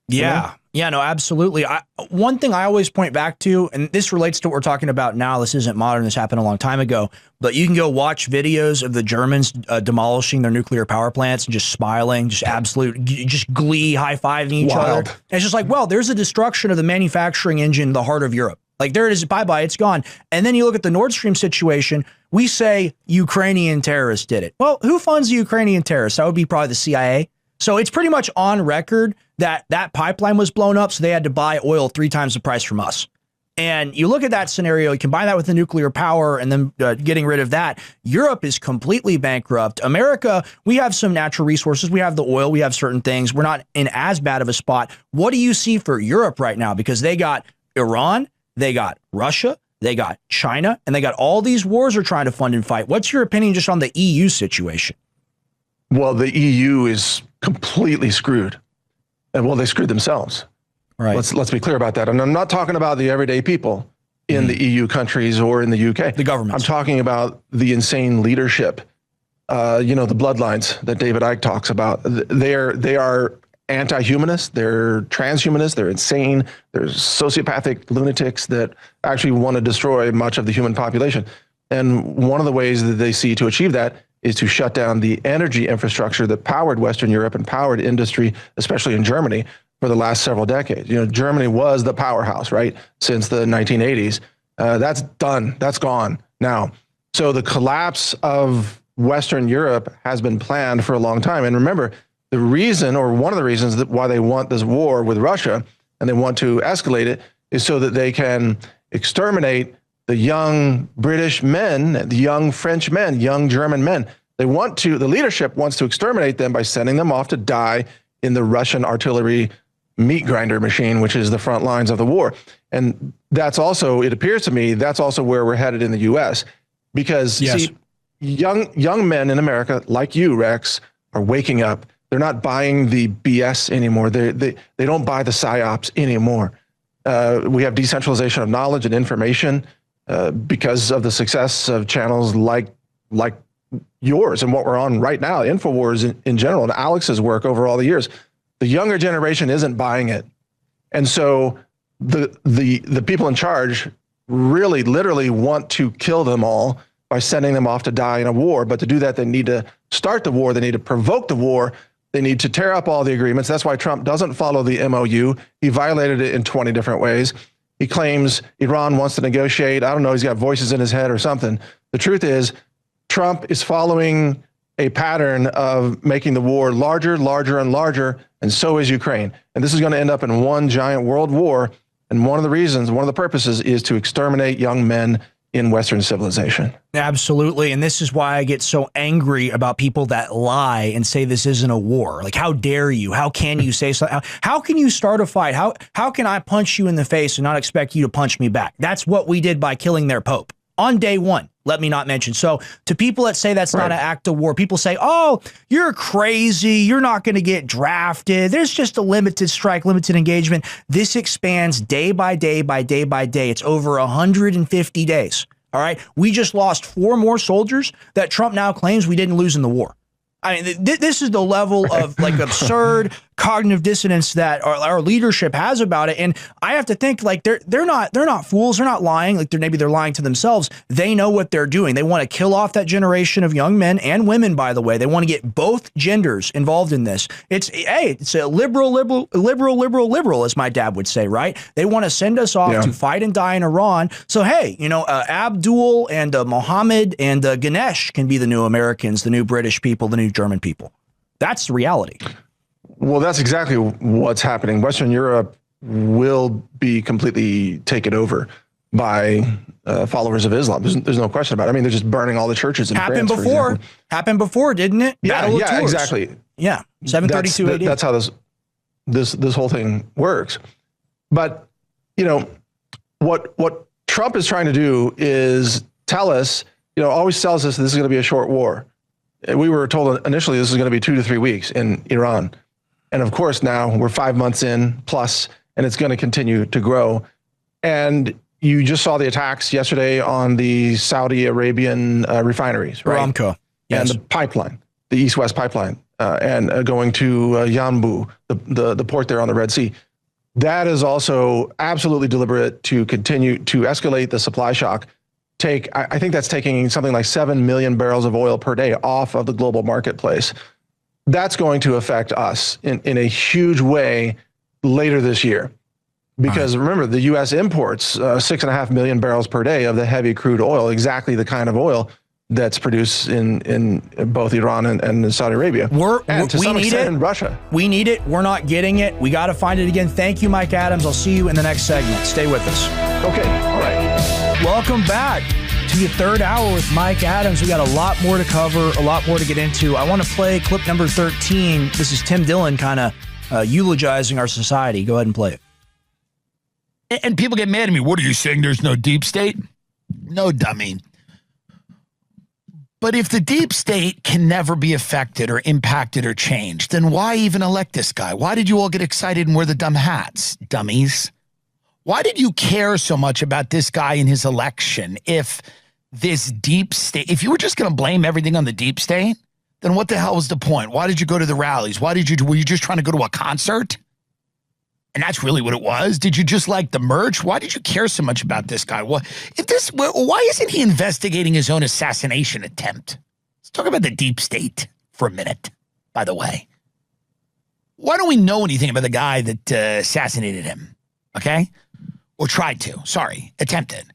Speaker 8: Yeah. Yeah, no, absolutely. One thing I always point back to, and this relates to what we're talking about now, this isn't modern, this happened a long time ago, but you can go watch videos of the Germans demolishing their nuclear power plants and just smiling, just glee, high-fiving each other. And it's just like, well, there's a destruction of the manufacturing engine in the heart of Europe. Like, there it is, bye-bye, it's gone. And then you look at the Nord Stream situation, we say Ukrainian terrorists did it. Well, who funds the Ukrainian terrorists? That would be probably the CIA. So it's pretty much on record that that pipeline was blown up, so they had to buy oil 3 times the price from us. And you look at that scenario, you combine that with the nuclear power and then getting rid of that, Europe is completely bankrupt. America, we have some natural resources. We have the oil. We have certain things. We're not in as bad of a spot. What do you see for Europe right now? Because they got Iran, they got Russia, they got China, and they got all these wars they're trying to fund and fight. What's your opinion just on the EU situation?
Speaker 1: Well, the EU is completely screwed. And well, they screwed themselves. Right. Let's be clear about that. And I'm not talking about the everyday people in the EU countries or in the UK.
Speaker 8: The government.
Speaker 1: I'm talking about the insane leadership. The bloodlines that David Icke talks about. They are anti-humanist. They're transhumanist. They're insane. They're sociopathic lunatics that actually want to destroy much of the human population. And one of the ways that they see to achieve that is to shut down the energy infrastructure that powered Western Europe and powered industry, especially in Germany, for the last several decades. Germany was the powerhouse, right, since the 1980s. That's done. That's gone now. So the collapse of Western Europe has been planned for a long time. And remember, the reason, or one of the reasons that why they want this war with Russia and they want to escalate it is so that they can exterminate the young British men, the young French men, young German men. The leadership wants to exterminate them by sending them off to die in the Russian artillery meat grinder machine, which is the front lines of the war. And that's also, it appears to me, that's also where we're headed in the U.S. Because see, young men in America, like you, Rex, are waking up. They're not buying the BS anymore. They don't buy the psyops anymore. We have decentralization of knowledge and information. Because of the success of channels like yours and what we're on right now, InfoWars in general, and Alex's work over all the years, the younger generation isn't buying it. And so the people in charge really literally want to kill them all by sending them off to die in a war. But to do that, they need to start the war. They need to provoke the war. They need to tear up all the agreements. That's why Trump doesn't follow the MOU. He violated it in 20 different ways. He claims Iran wants to negotiate. I don't know, he's got voices in his head or something. The truth is, Trump is following a pattern of making the war larger, larger, and larger, and so is Ukraine. And this is going to end up in one giant world war. And one of the purposes is to exterminate young men in Western civilization.
Speaker 8: Absolutely. And this is why I get so angry about people that lie and say this isn't a war. Like, how dare you? How can you say so? How can you start a fight? How can I punch you in the face and not expect you to punch me back? That's what we did by killing their Pope on day one. Let me not mention. So to people that say that's not an act of war, people say, oh, you're crazy. You're not going to get drafted. There's just a limited strike, limited engagement. This expands day by day by day by day. It's over 150 days. All right. We just lost 4 more soldiers that Trump now claims we didn't lose in the war. I mean, this is the level of like absurd cognitive dissonance that our leadership has about it. And I have to think like they're not fools. They're not lying. Like maybe they're lying to themselves. They know what they're doing. They want to kill off that generation of young men and women, by the way. They want to get both genders involved in this. It's a liberal, as my dad would say, right? They want to send us off to fight and die in Iran. So, hey, Abdul and Mohammed and Ganesh can be the new Americans, the new British people, the new German people. That's the reality.
Speaker 1: Well, that's exactly what's happening. Western Europe will be completely taken over by followers of Islam. There's no question about it. I mean, they're just burning all the churches in France, for example.
Speaker 8: Happened before, didn't it?
Speaker 1: Yeah,
Speaker 8: Battle of Tours.
Speaker 1: Exactly.
Speaker 8: Yeah, 732 AD.
Speaker 1: That's how this whole thing works. But what Trump is trying to do is tell us, always tells us this is going to be a short war. We were told initially this is going to be 2 to 3 weeks in Iran. And of course, now we're 5 months in plus, and it's going to continue to grow. And you just saw the attacks yesterday on the Saudi Arabian refineries, right?
Speaker 8: Aramco. Yes.
Speaker 1: And the pipeline, the East-West pipeline, and going to Yanbu, the port there on the Red Sea. That is also absolutely deliberate to continue to escalate the supply shock. I think that's taking something like 7 million barrels of oil per day off of the global marketplace. That's going to affect us in a huge way later this year. Because remember, the U.S. imports 6.5 million barrels per day of the heavy crude oil, exactly the kind of oil that's produced in both Iran and Saudi Arabia. And to some extent in Russia.
Speaker 8: We need it. We're not getting it. We got to find it again. Thank you, Mike Adams. I'll see you in the next segment. Stay with us.
Speaker 1: Okay. All right.
Speaker 8: Welcome back to your third hour with Mike Adams. We got a lot more to cover, a lot more to get into. I want to play clip number 13. This is Tim Dillon kind of eulogizing our society. Go ahead and play it.
Speaker 9: And people get mad at me. What are you saying? There's no deep state? No, dummy. But if the deep state can never be affected or impacted or changed, then why even elect this guy? Why did you all get excited and wear the dumb hats, dummies? Why did you care so much about this guy and his election if this deep state, if you were just going to blame everything on the deep state, then what the hell was the point? Why did you go to the rallies? Were you just trying to go to a concert? And that's really what it was? Did you just like the merch? Why did you care so much about this guy? Why isn't he investigating his own assassination attempt? Let's talk about the deep state for a minute, by the way. Why don't we know anything about the guy that assassinated him? Okay? Or tried to. Sorry. Attempted.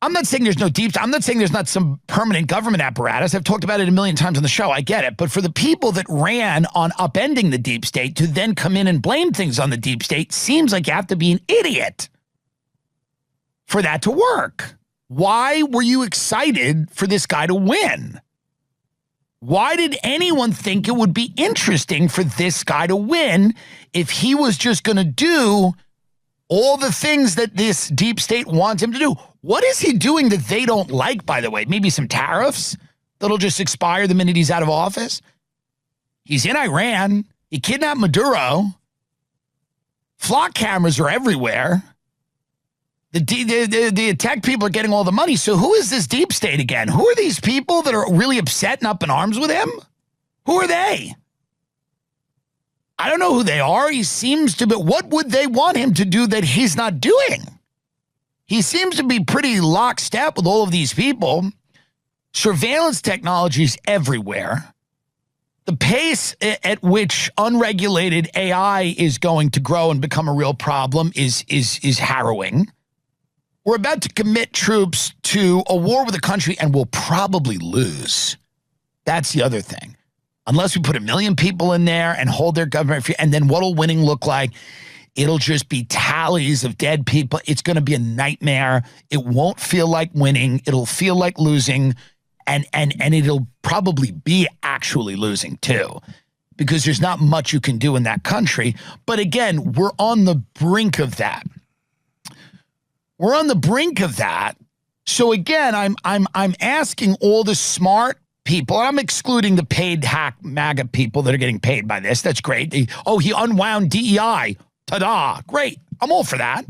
Speaker 9: I'm not saying there's no deep state. I'm not saying there's not some permanent government apparatus. I've talked about it a million times on the show. I get it. But for the people that ran on upending the deep state to then come in and blame things on the deep state, seems like you have to be an idiot for that to work. Why were you excited for this guy to win? Why did anyone think it would be interesting for this guy to win if he was just going to do all the things that this deep state wants him to do? What is he doing that they don't like, by the way? Maybe some tariffs that'll just expire the minute he's out of office? He's in Iran. He kidnapped Maduro. Flock cameras are everywhere. The attack people are getting all the money. So who is this deep state again? Who are these people that are really upset and up in arms with him? Who are they? I don't know who they are. He seems to be, what would they want him to do that he's not doing? He seems to be pretty lockstep with all of these people. Surveillance technology is everywhere. The pace at which unregulated AI is going to grow and become a real problem is harrowing. We're about to commit troops to a war with a country and we'll probably lose. That's the other thing. Unless we put 1 million people in there and hold their government free, and then what'll winning look like? It'll just be tallies of dead people. It's going to be a nightmare. It won't feel like winning. It'll feel like losing, and it'll probably be actually losing too, because there's not much you can do in that country. But again, we're on the brink of that. We're on the brink of that. So again, I'm asking all the smart people, and I'm excluding the paid hack MAGA people that are getting paid by this. That's great. He unwound DEI. Ta-da. Great. I'm all for that.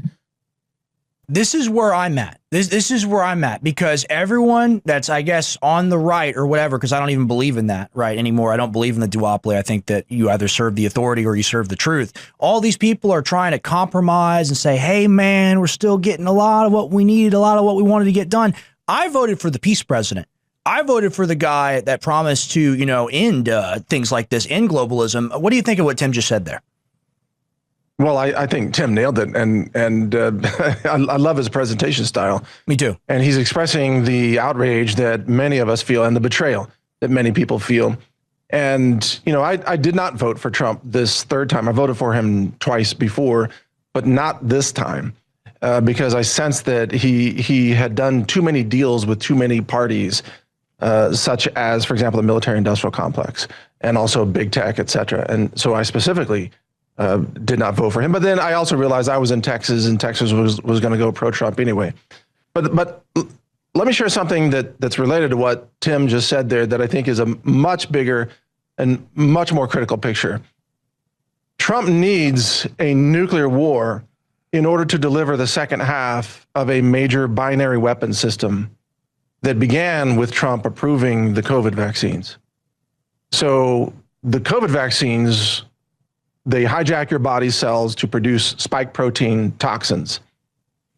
Speaker 8: This is where I'm at. This is where I'm at, because everyone that's, I guess, on the right or whatever, because I don't even believe in that right anymore. I don't believe in the duopoly. I think that you either serve the authority or you serve the truth. All these people are trying to compromise and say, hey, man, we're still getting a lot of what we needed, a lot of what we wanted to get done. I voted for the peace president. I voted for the guy that promised to, end things like this, end globalism. What do you think of what Tim just said there?
Speaker 1: Well, I think Tim nailed it, and I love his presentation style.
Speaker 8: Me too.
Speaker 1: And he's expressing the outrage that many of us feel and the betrayal that many people feel. And, I did not vote for Trump this third time. I voted for him twice before, but not this time, because I sensed that he had done too many deals with too many parties, such as, for example, the military-industrial complex and also big tech, et cetera. And so I specifically did not vote for him. But then I also realized I was in Texas, and Texas was going to go pro-Trump anyway. But let me share something that's related to what Tim just said there that I think is a much bigger and much more critical picture. Trump needs a nuclear war in order to deliver the second half of a major binary weapon system that began with Trump approving the COVID vaccines. So the COVID vaccines, they hijack your body cells to produce spike protein toxins.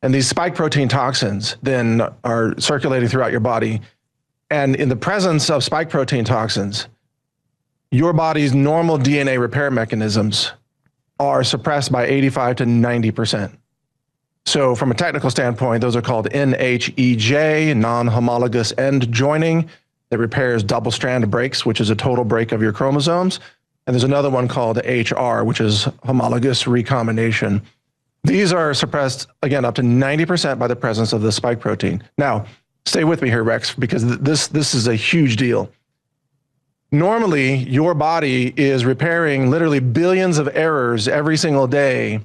Speaker 1: And these spike protein toxins then are circulating throughout your body. And in the presence of spike protein toxins, your body's normal DNA repair mechanisms are suppressed by 85 to 90%. So from a technical standpoint, those are called NHEJ, non-homologous end joining, that repairs double-strand breaks, which is a total break of your chromosomes. And there's another one called HR, which is homologous recombination. These are suppressed, again, up to 90% by the presence of the spike protein. Now, stay with me here, Rex, because this is a huge deal. Normally, your body is repairing literally billions of errors every single day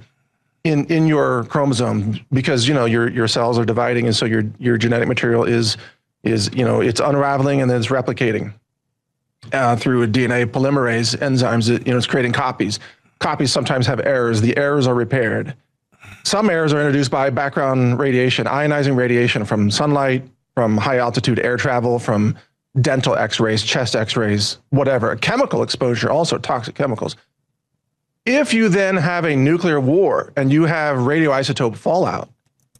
Speaker 1: in your chromosome, because your cells are dividing, and so your genetic material is it's unraveling and then it's replicating through a DNA polymerase enzymes. It's creating copies. Copies sometimes have errors. The errors are repaired. Some errors are introduced by background radiation, ionizing radiation from sunlight, from high altitude air travel, from dental x-rays, chest x-rays, whatever. Chemical exposure, also toxic chemicals. If you then have a nuclear war and you have radioisotope fallout,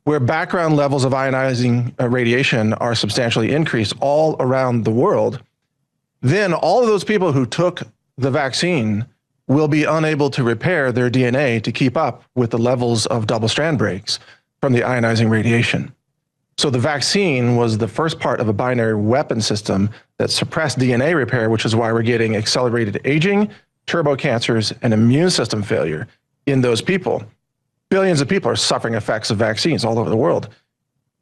Speaker 1: where background levels of ionizing radiation are substantially increased all around the world, then all of those people who took the vaccine will be unable to repair their DNA to keep up with the levels of double-strand breaks from the ionizing radiation. So the vaccine was the first part of a binary weapon system that suppressed DNA repair, which is why we're getting accelerated aging, turbo cancers, and immune system failure in those people. Billions of people are suffering effects of vaccines all over the world.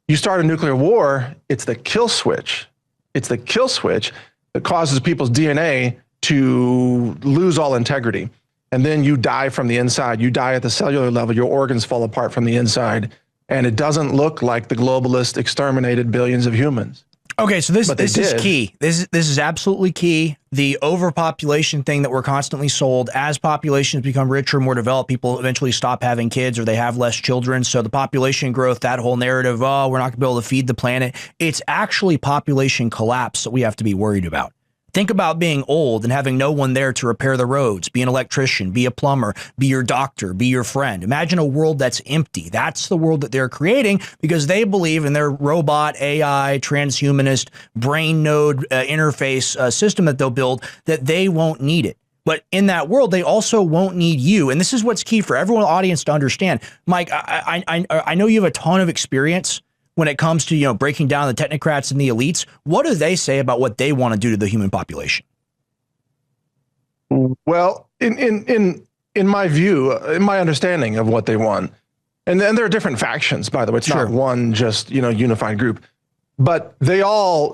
Speaker 1: You start a nuclear war, it's the kill switch. It's the kill switch that causes people's DNA to lose all integrity. And then you die from the inside. You die at the cellular level. Your organs fall apart from the inside. And it doesn't look like the globalists exterminated billions of humans.
Speaker 8: Okay, so this is key. This is absolutely key. The overpopulation thing that we're constantly sold, as populations become richer, more developed, people eventually stop having kids or they have less children. So the population growth, that whole narrative, oh, we're not going to be able to feed the planet. It's actually population collapse that we have to be worried about. Think about being old and having no one there to repair the roads, be an electrician, be a plumber, be your doctor, be your friend. Imagine a world that's empty. That's the world that they're creating because they believe in their robot, AI, transhumanist, brain node interface system that they'll build, that they won't need it. But in that world, they also won't need you. And this is what's key for everyone in the audience to understand. Mike, I know you have a ton of experience when it comes to, breaking down the technocrats and the elites. What do they say about what they want to do to the human population?
Speaker 1: Well, in my view, in my understanding of what they want, and then there are different factions, by the way, it's not one just, unified group, but they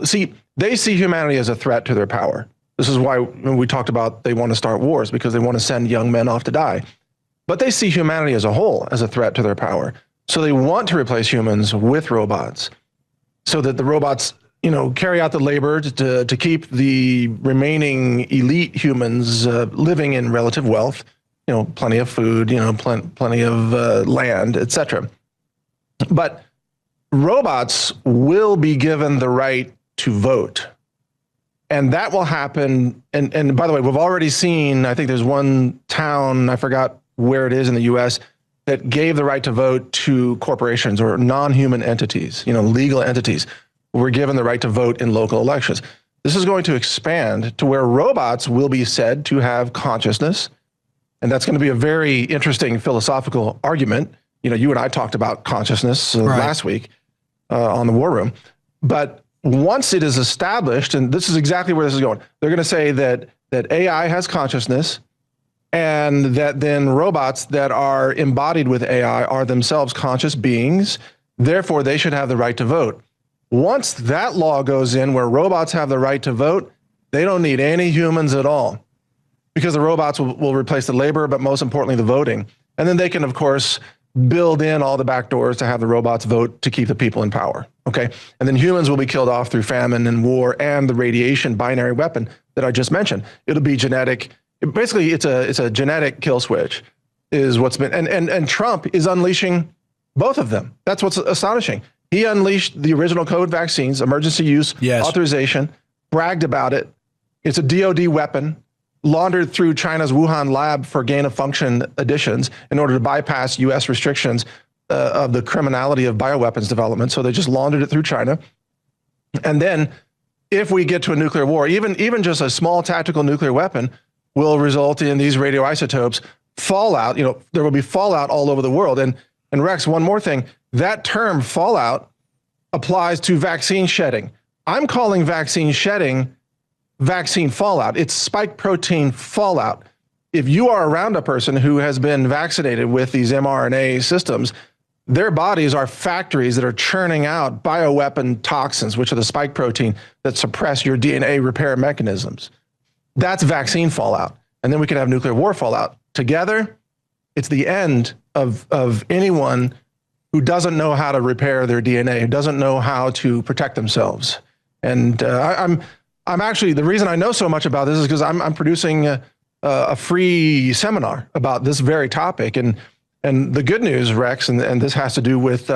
Speaker 1: see humanity as a threat to their power. This is why when we talked about they want to start wars, because they want to send young men off to die. But they see humanity as a whole as a threat to their power. So they want to replace humans with robots so that the robots, carry out the labor to keep the remaining elite humans living in relative wealth, plenty of food, plenty of land, etc. But robots will be given the right to vote. And that will happen. And by the way, we've already seen, I think there's one town, I forgot where it is in the US, that gave the right to vote to corporations or non-human entities, legal entities, who were given the right to vote in local elections. This is going to expand to where robots will be said to have consciousness. And that's going to be a very interesting philosophical argument. You and I talked about consciousness last week on the War Room. But once it is established, and this is exactly where this is going, they're going to say that AI has consciousness, and that then robots that are embodied with AI are themselves conscious beings. Therefore, they should have the right to vote. Once that law goes in where robots have the right to vote, they don't need any humans at all, because the robots will replace the labor, but most importantly, the voting. And then they can, of course, build in all the back doors to have the robots vote to keep the people in power. Okay. And then humans will be killed off through famine and war and the radiation binary weapon that I just mentioned. It'll be genetic. Basically, it's a genetic kill switch is what's been, and Trump is unleashing both of them. That's what's astonishing. He unleashed the original COVID vaccines, emergency use authorization, bragged about it. It's a DOD weapon, laundered through China's Wuhan lab for gain of function additions in order to bypass U.S. restrictions of the criminality of bioweapons development. So they just laundered it through China. And then if we get to a nuclear war, even just a small tactical nuclear weapon will result in these radioisotopes fallout. There will be fallout all over the world. And Rex, one more thing, that term fallout applies to vaccine shedding. I'm calling vaccine shedding vaccine fallout. It's spike protein fallout. If you are around a person who has been vaccinated with these mRNA systems, their bodies are factories that are churning out bioweapon toxins, which are the spike protein that suppress your DNA repair mechanisms. That's vaccine fallout. And then we can have nuclear war fallout. Together, it's the end of anyone who doesn't know how to repair their DNA, who doesn't know how to protect themselves. And I'm actually, the reason I know so much about this is because I'm producing a free seminar about this very topic. And the good news, Rex, and this has to do with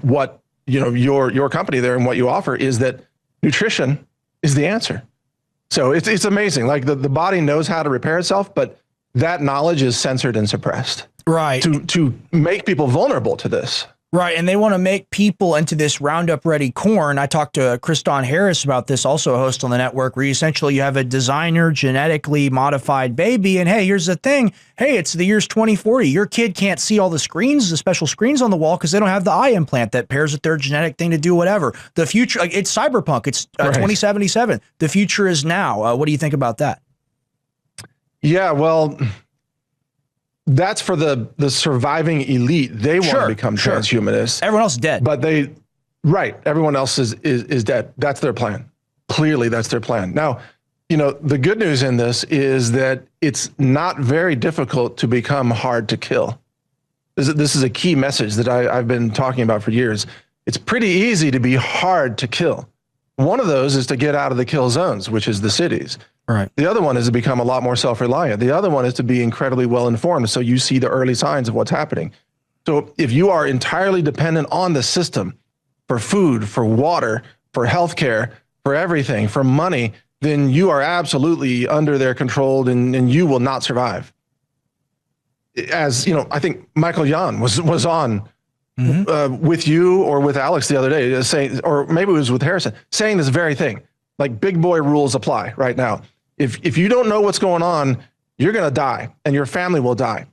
Speaker 1: what your company there and what you offer, is that nutrition is the answer. So it's amazing. Like the body knows how to repair itself, but that knowledge is censored and suppressed.
Speaker 8: Right.
Speaker 1: To make people vulnerable to this.
Speaker 8: Right, and they want to make people into this Roundup Ready corn. I talked to Kriston Harris about this, also a host on the network, where you have a designer genetically modified baby, and hey, here's the thing. Hey, it's the year's 2040. Your kid can't see all the screens, the special screens on the wall, because they don't have the eye implant that pairs with their genetic thing to do whatever. The future, it's cyberpunk. It's 2077. The future is now. What do you think about that? Yeah, well, that's for the surviving elite. They want to become transhumanists. Everyone else is dead.
Speaker 1: But everyone else is dead. That's their plan. Clearly, that's their plan. Now, the good news in this is that it's not very difficult to become hard to kill. This is a key message that I've been talking about for years. It's pretty easy to be hard to kill. One of those is to get out of the kill zones, which is the cities.
Speaker 8: Right.
Speaker 1: The other one is to become a lot more self-reliant. The other one is to be incredibly well-informed, so you see the early signs of what's happening. So if you are entirely dependent on the system for food, for water, for healthcare, for everything, for money, then you are absolutely under their control, and you will not survive. As I think Michael Yon was on with you or with Alex the other day, saying, or maybe it was with Harrison, saying this very thing. Like, big boy rules apply right now. If you don't know what's going on, you're going to die and your family will die.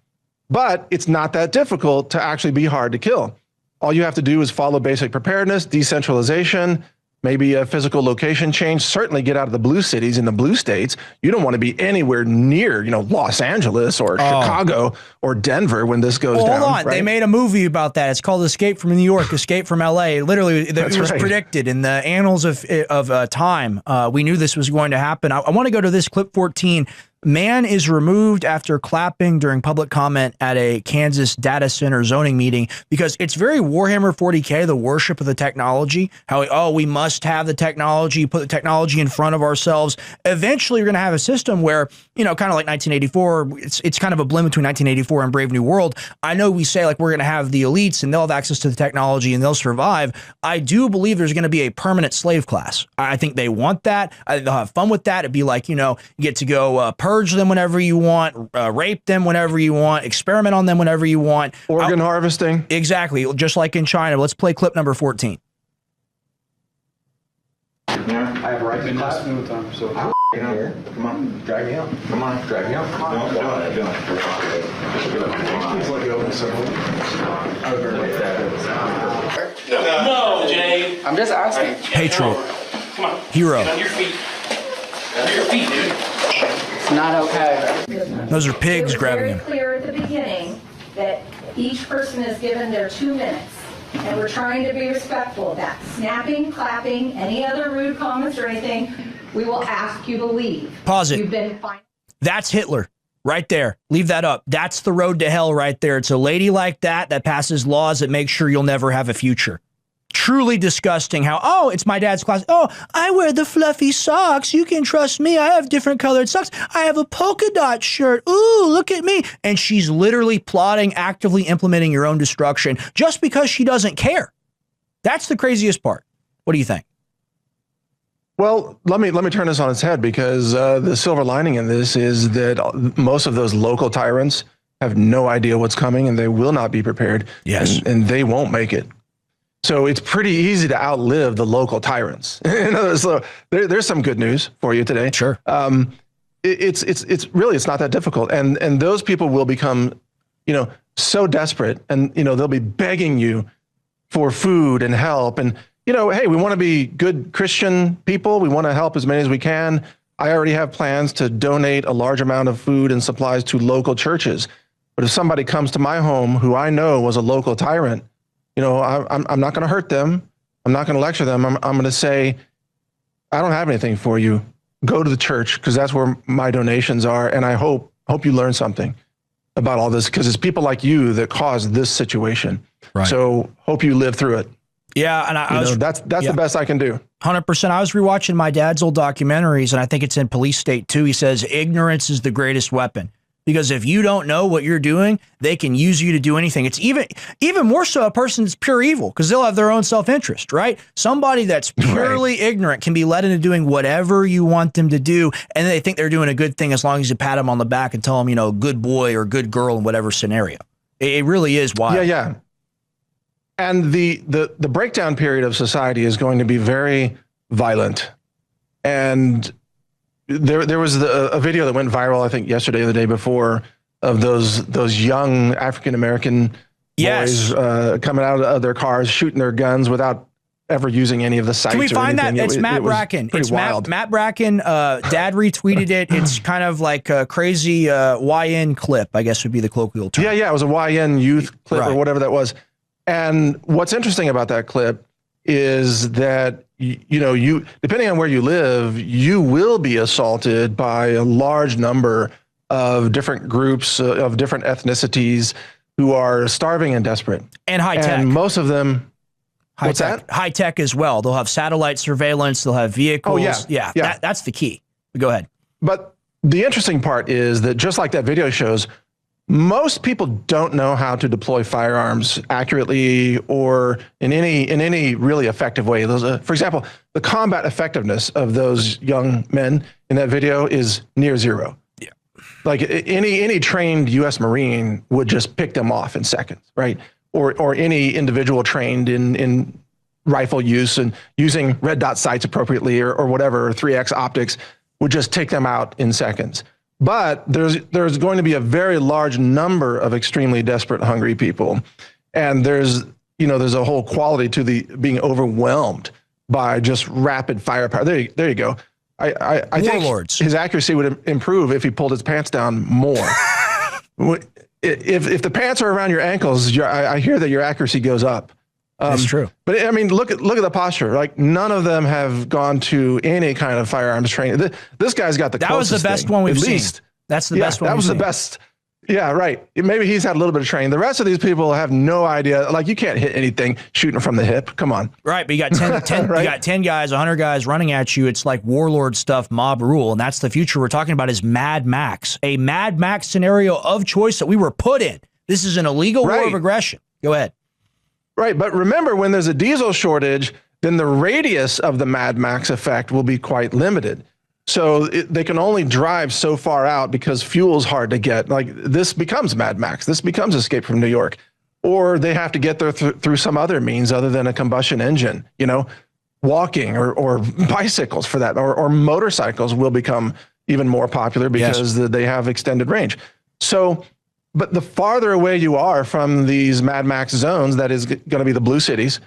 Speaker 1: But it's not that difficult to actually be hard to kill. All you have to do is follow basic preparedness, decentralization, maybe a physical location change, certainly get out of the blue cities in the blue states. You don't want to be anywhere near, Los Angeles or Chicago or Denver when this goes down.
Speaker 8: Hold on.
Speaker 1: Right?
Speaker 8: They made a movie about that. It's called Escape from New York, Escape from LA. Literally, it was predicted in the annals of time. We knew this was going to happen. I want to go to this clip 14. Man is removed after clapping during public comment at a Kansas data center zoning meeting because it's very Warhammer 40K, the worship of the technology. How, we must have the technology, put the technology in front of ourselves. Eventually, you're going to have a system where, kind of like 1984, it's kind of a blend between 1984 and Brave New World. I know we say like we're going to have the elites and they'll have access to the technology and they'll survive. I do believe there's going to be a permanent slave class. I think they want that. I think they'll have fun with that. It'd be like, you get to go purge them whenever you want, rape them whenever you want, experiment on them whenever you want.
Speaker 1: Organ harvesting.
Speaker 8: Exactly. Just like in China. Let's play clip number 14.
Speaker 10: I have a right to class. So here. Come on, drag me out. Come on, drag me out. Come on, do it. Please let me open some.
Speaker 11: No, Jay. I'm just asking.
Speaker 8: Patriot.
Speaker 11: Come on.
Speaker 8: Hero.
Speaker 11: Get on your feet. Get on your feet, dude. It's not okay.
Speaker 8: Those are pigs grabbing him.
Speaker 12: It was very clear at the beginning that each person is given their 2 minutes. And we're trying to be respectful of that. Snapping, clapping, any other rude comments or anything, we will ask you to leave.
Speaker 8: Pause it.
Speaker 12: You've been fine.
Speaker 8: That's Hitler right there. Leave that up. That's the road to hell right there. It's a lady like that passes laws that make sure you'll never have a future. Truly disgusting how, it's my dad's class. Oh, I wear the fluffy socks. You can trust me. I have different colored socks. I have a polka dot shirt. Ooh, look at me. And she's literally plotting, actively implementing your own destruction just because she doesn't care. That's the craziest part. What do you think?
Speaker 1: Well, let me turn this on its head because the silver lining in this is that most of those local tyrants have no idea what's coming and they will not be prepared.
Speaker 8: Yes.
Speaker 1: And they won't make it. So it's pretty easy to outlive the local tyrants. So there's some good news for you today.
Speaker 8: Sure.
Speaker 1: It's really not that difficult. And those people will become, so desperate and, they'll be begging you for food and help. And, hey, we want to be good Christian people. We want to help as many as we can. I already have plans to donate a large amount of food and supplies to local churches. But if somebody comes to my home who I know was a local tyrant, I'm not going to hurt them. I'm not going to lecture them. I'm going to say, I don't have anything for you. Go to the church because that's where my donations are. And I hope you learn something about all this because it's people like you that caused this situation.
Speaker 8: Right.
Speaker 1: So hope you live through it.
Speaker 8: Yeah, and
Speaker 1: that's the best I can do.
Speaker 8: 100%. I was rewatching my dad's old documentaries, and I think it's in Police State too. He says ignorance is the greatest weapon. Because if you don't know what you're doing, they can use you to do anything. It's even more so a person that's pure evil because they'll have their own self-interest, right? Somebody that's purely ignorant can be led into doing whatever you want them to do, and they think they're doing a good thing as long as you pat them on the back and tell them, good boy or good girl in whatever scenario. It really is wild.
Speaker 1: Yeah. And the breakdown period of society is going to be very violent. And there was a video that went viral, I think yesterday or the day before, of those young African-American boys coming out of their cars, shooting their guns without ever using any of the sights.
Speaker 8: Can we find that?
Speaker 1: Anything.
Speaker 8: It's Matt Bracken. It's
Speaker 1: wild.
Speaker 8: Matt Bracken. Dad retweeted it. It's kind of like a crazy YN clip, I guess would be the colloquial term.
Speaker 1: Yeah. It was a YN youth clip
Speaker 8: Right.
Speaker 1: or whatever that was. And what's interesting about that clip is that you depending on where you live, you will be assaulted by a large number of different groups of different ethnicities who are starving and desperate.
Speaker 8: And high tech.
Speaker 1: And most of them, what's that?
Speaker 8: High tech as well. They'll have satellite surveillance. They'll have vehicles.
Speaker 1: Oh, yeah.
Speaker 8: That's the key. Go ahead.
Speaker 1: But the interesting part is that just like that video shows, most people don't know how to deploy firearms accurately or in any really effective way. For example, the combat effectiveness of those young men in that video is near zero.
Speaker 8: Yeah.
Speaker 1: Like any trained U.S. Marine would just pick them off in seconds, right? Or any individual trained in rifle use and using red dot sights appropriately or whatever, or 3X optics would just take them out in seconds. But there's going to be a very large number of extremely desperate, hungry people. And there's a whole quality to the being overwhelmed by just rapid firepower. There you go. I think his accuracy would improve if he pulled his pants down more. If the pants are around your ankles, I hear that your accuracy goes up.
Speaker 8: That's true.
Speaker 1: But I mean, look at the posture. Like none of them have gone to any kind of firearms training. This guy's got the
Speaker 8: that was the best one we've seen. That's the best one.
Speaker 1: That was the best. Yeah, right. Maybe he's had a little bit of training. The rest of these people have no idea. Like, you can't hit anything shooting from the hip. Come on.
Speaker 8: Right, but you got 10
Speaker 1: Right?
Speaker 8: you got 10 guys, 100 guys running at you. It's like warlord stuff, mob rule, and that's the future we're talking about is Mad Max. A Mad Max scenario of choice that we were put in. This is an illegal war of aggression. Go ahead.
Speaker 1: Right, but remember, when there's a diesel shortage, then the radius of the Mad Max effect will be quite limited. So they can only drive so far out because fuel's hard to get. Like, this becomes Mad Max. This becomes Escape from New York. Or they have to get there through some other means other than a combustion engine, walking or bicycles for that, or motorcycles will become even more popular because they have extended range. So, but the farther away you are from these Mad Max zones, that is going to be the blue cities,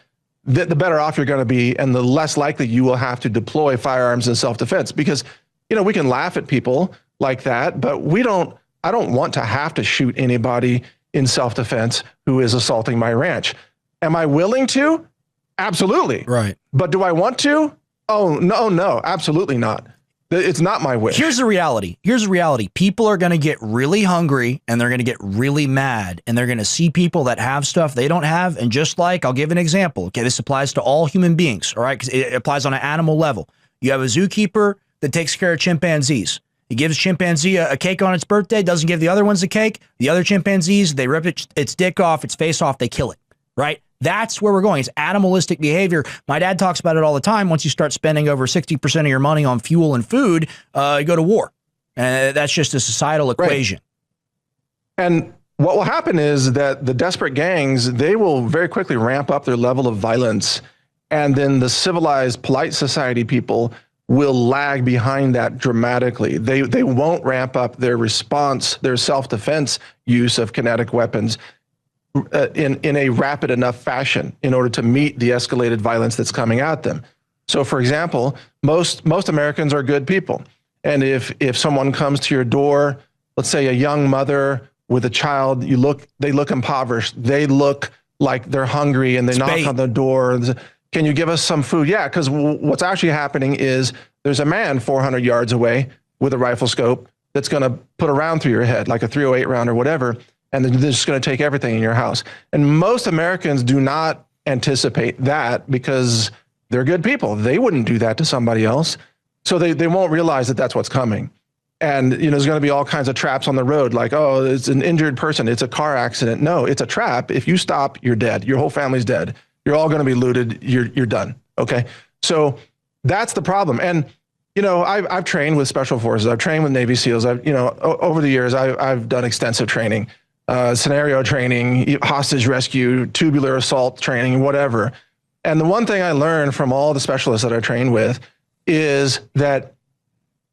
Speaker 1: the better off you're going to be, and the less likely you will have to deploy firearms in self-defense. Because, we can laugh at people like that, but I don't want to have to shoot anybody in self-defense who is assaulting my ranch. Am I willing to? Absolutely.
Speaker 8: Right.
Speaker 1: But do I want to? Oh, no, absolutely not. It's not my wish.
Speaker 8: Here's the reality. People are going to get really hungry and they're going to get really mad, and they're going to see people that have stuff they don't have. And just like, I'll give an example. Okay, this applies to all human beings. All right, because it applies on an animal level. You have a zookeeper that takes care of chimpanzees. He gives chimpanzee a cake on its birthday, doesn't give the other ones a cake. The other chimpanzees, they rip its dick off, its face off, they kill it. Right? That's where we're going. It's animalistic behavior. My dad talks about it all the time. Once you start spending over 60% of your money on fuel and food, you go to war. And that's just a societal equation.
Speaker 1: Right. And what will happen is that the desperate gangs, they will very quickly ramp up their level of violence. And then the civilized, polite society people will lag behind that dramatically. They won't ramp up their response, their self-defense use of kinetic weapons in a rapid enough fashion in order to meet the escalated violence that's coming at them. So, for example, most Americans are good people. And if someone comes to your door, let's say a young mother with a child, they look impoverished. They look like they're hungry, and they knock on the door. And say, can you give us some food? Yeah, because what's actually happening is there's a man 400 yards away with a rifle scope that's going to put a round through your head, like a .308 round or whatever, and they're just going to take everything in your house. And most Americans do not anticipate that because they're good people. They wouldn't do that to somebody else. So they won't realize that that's what's coming. And, there's going to be all kinds of traps on the road, like, oh, it's an injured person. It's a car accident. No, it's a trap. If you stop, you're dead. Your whole family's dead. You're all going to be looted. You're done. Okay. So that's the problem. And, I've trained with special forces. I've trained with Navy SEALs. Over the years, I've done extensive training. Scenario training, hostage rescue, tubular assault training, whatever. And the one thing I learned from all the specialists that I trained with is that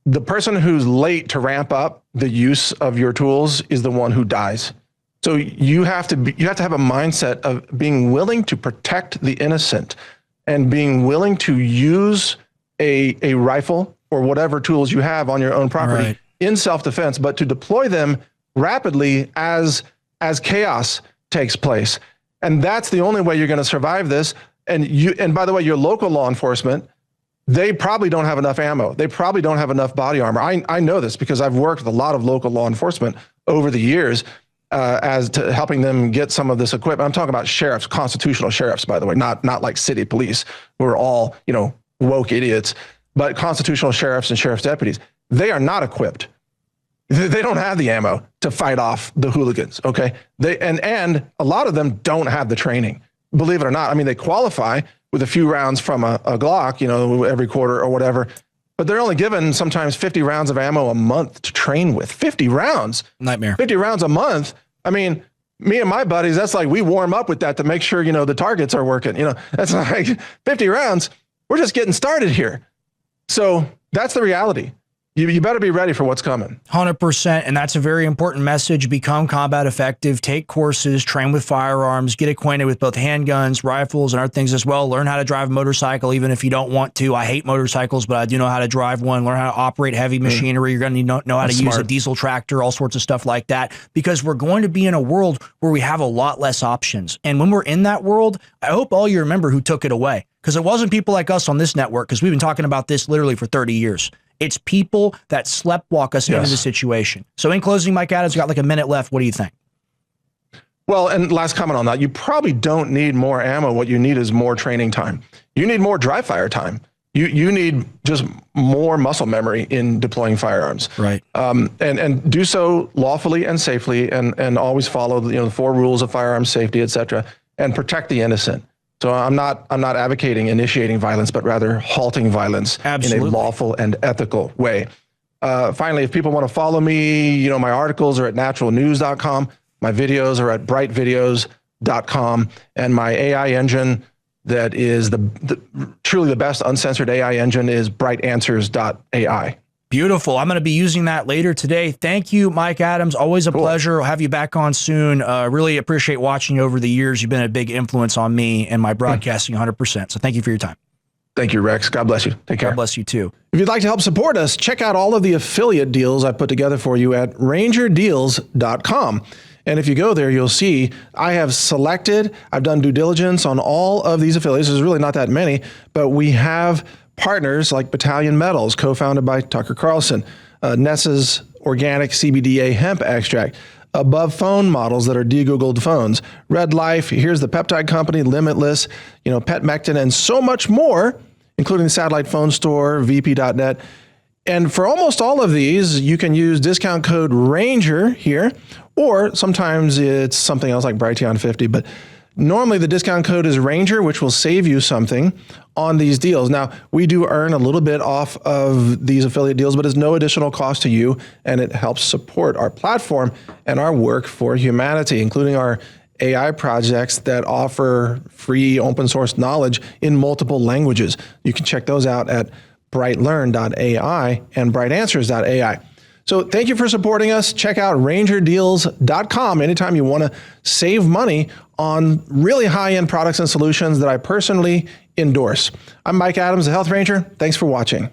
Speaker 1: the person who's late to ramp up the use of your tools is the one who dies. So you have to have a mindset of being willing to protect the innocent and being willing to use a rifle or whatever tools you have on your own property in self-defense, but to deploy them rapidly as chaos takes place. And that's the only way you're going to survive this. And by the way, your local law enforcement, they probably don't have enough ammo. They probably don't have enough body armor. I know this because I've worked with a lot of local law enforcement over the years as to helping them get some of this equipment. I'm talking about sheriffs, constitutional sheriffs, by the way, not like city police who are all, woke idiots, but constitutional sheriffs and sheriff's deputies. They are not equipped. They don't have the ammo to fight off the hooligans, okay? And a lot of them don't have the training, believe it or not. I mean, they qualify with a few rounds from a Glock, every quarter or whatever, but they're only given sometimes 50 rounds of ammo a month to train with. 50 rounds.
Speaker 8: Nightmare.
Speaker 1: 50 rounds a month. I mean, me and my buddies, that's like we warm up with that to make sure, the targets are working. That's like 50 rounds. We're just getting started here. So that's the reality. You better be ready for what's coming.
Speaker 8: 100%. And that's a very important message. Become combat effective, take courses, train with firearms, get acquainted with both handguns, rifles, and other things as well. Learn how to drive a motorcycle, even if you don't want to. I hate motorcycles, but I do know how to drive one. Learn how to operate heavy machinery. You're going to need to know how to use a diesel tractor, all sorts of stuff like that, because we're going to be in a world where we have a lot less options. And when we're in that world, I hope all you remember who took it away, because it wasn't people like us on this network, because we've been talking about this literally for 30 years. It's people that sleptwalk us into the situation. So in closing, Mike Adams, got like a minute left. What do you think?
Speaker 1: Well, and last comment on that, you probably don't need more ammo. What you need is more training time. You need more dry fire time. You need just more muscle memory in deploying firearms.
Speaker 8: Right.
Speaker 1: And do so lawfully and safely, and always follow the 4 rules of firearms safety, et cetera, and protect the innocent. So I'm not advocating initiating violence, but rather halting violence in a lawful and ethical way. Finally, if people want to follow me, my articles are at naturalnews.com. My videos are at brightvideos.com, and my AI engine that is truly the best uncensored AI engine is brightanswers.ai.
Speaker 8: Beautiful. I'm going to be using that later today. Thank you, Mike Adams. Always a pleasure. I'll have you back on soon. Really appreciate watching you over the years. You've been a big influence on me and my broadcasting 100%. So thank you for your time.
Speaker 1: Thank you, Rex. God bless you. Take care.
Speaker 8: God bless you too.
Speaker 1: If you'd like to help support us, check out all of the affiliate deals I put together for you at rangerdeals.com. And if you go there, you'll see I have I've done due diligence on all of these affiliates. There's really not that many, but we have partners like Battalion Metals, co-founded by Tucker Carlson, Nessa's Organic CBDA Hemp Extract, Above Phone Models that are de-Googled phones, Red Life, here's the peptide company, Limitless, Petmectin, and so much more, including the Satellite Phone Store, VP.net. And for almost all of these, you can use discount code RANGER here, or sometimes it's something else like Brighteon50, but normally the discount code is RANGER, which will save you something on these deals. Now, we do earn a little bit off of these affiliate deals, but it's no additional cost to you, and it helps support our platform and our work for humanity, including our AI projects that offer free open source knowledge in multiple languages. You can check those out at brightlearn.ai and brightanswers.ai. So thank you for supporting us. Check out rangerdeals.com anytime you want to save money on really high-end products and solutions that I personally endorse. I'm Mike Adams, the Health Ranger. Thanks for watching.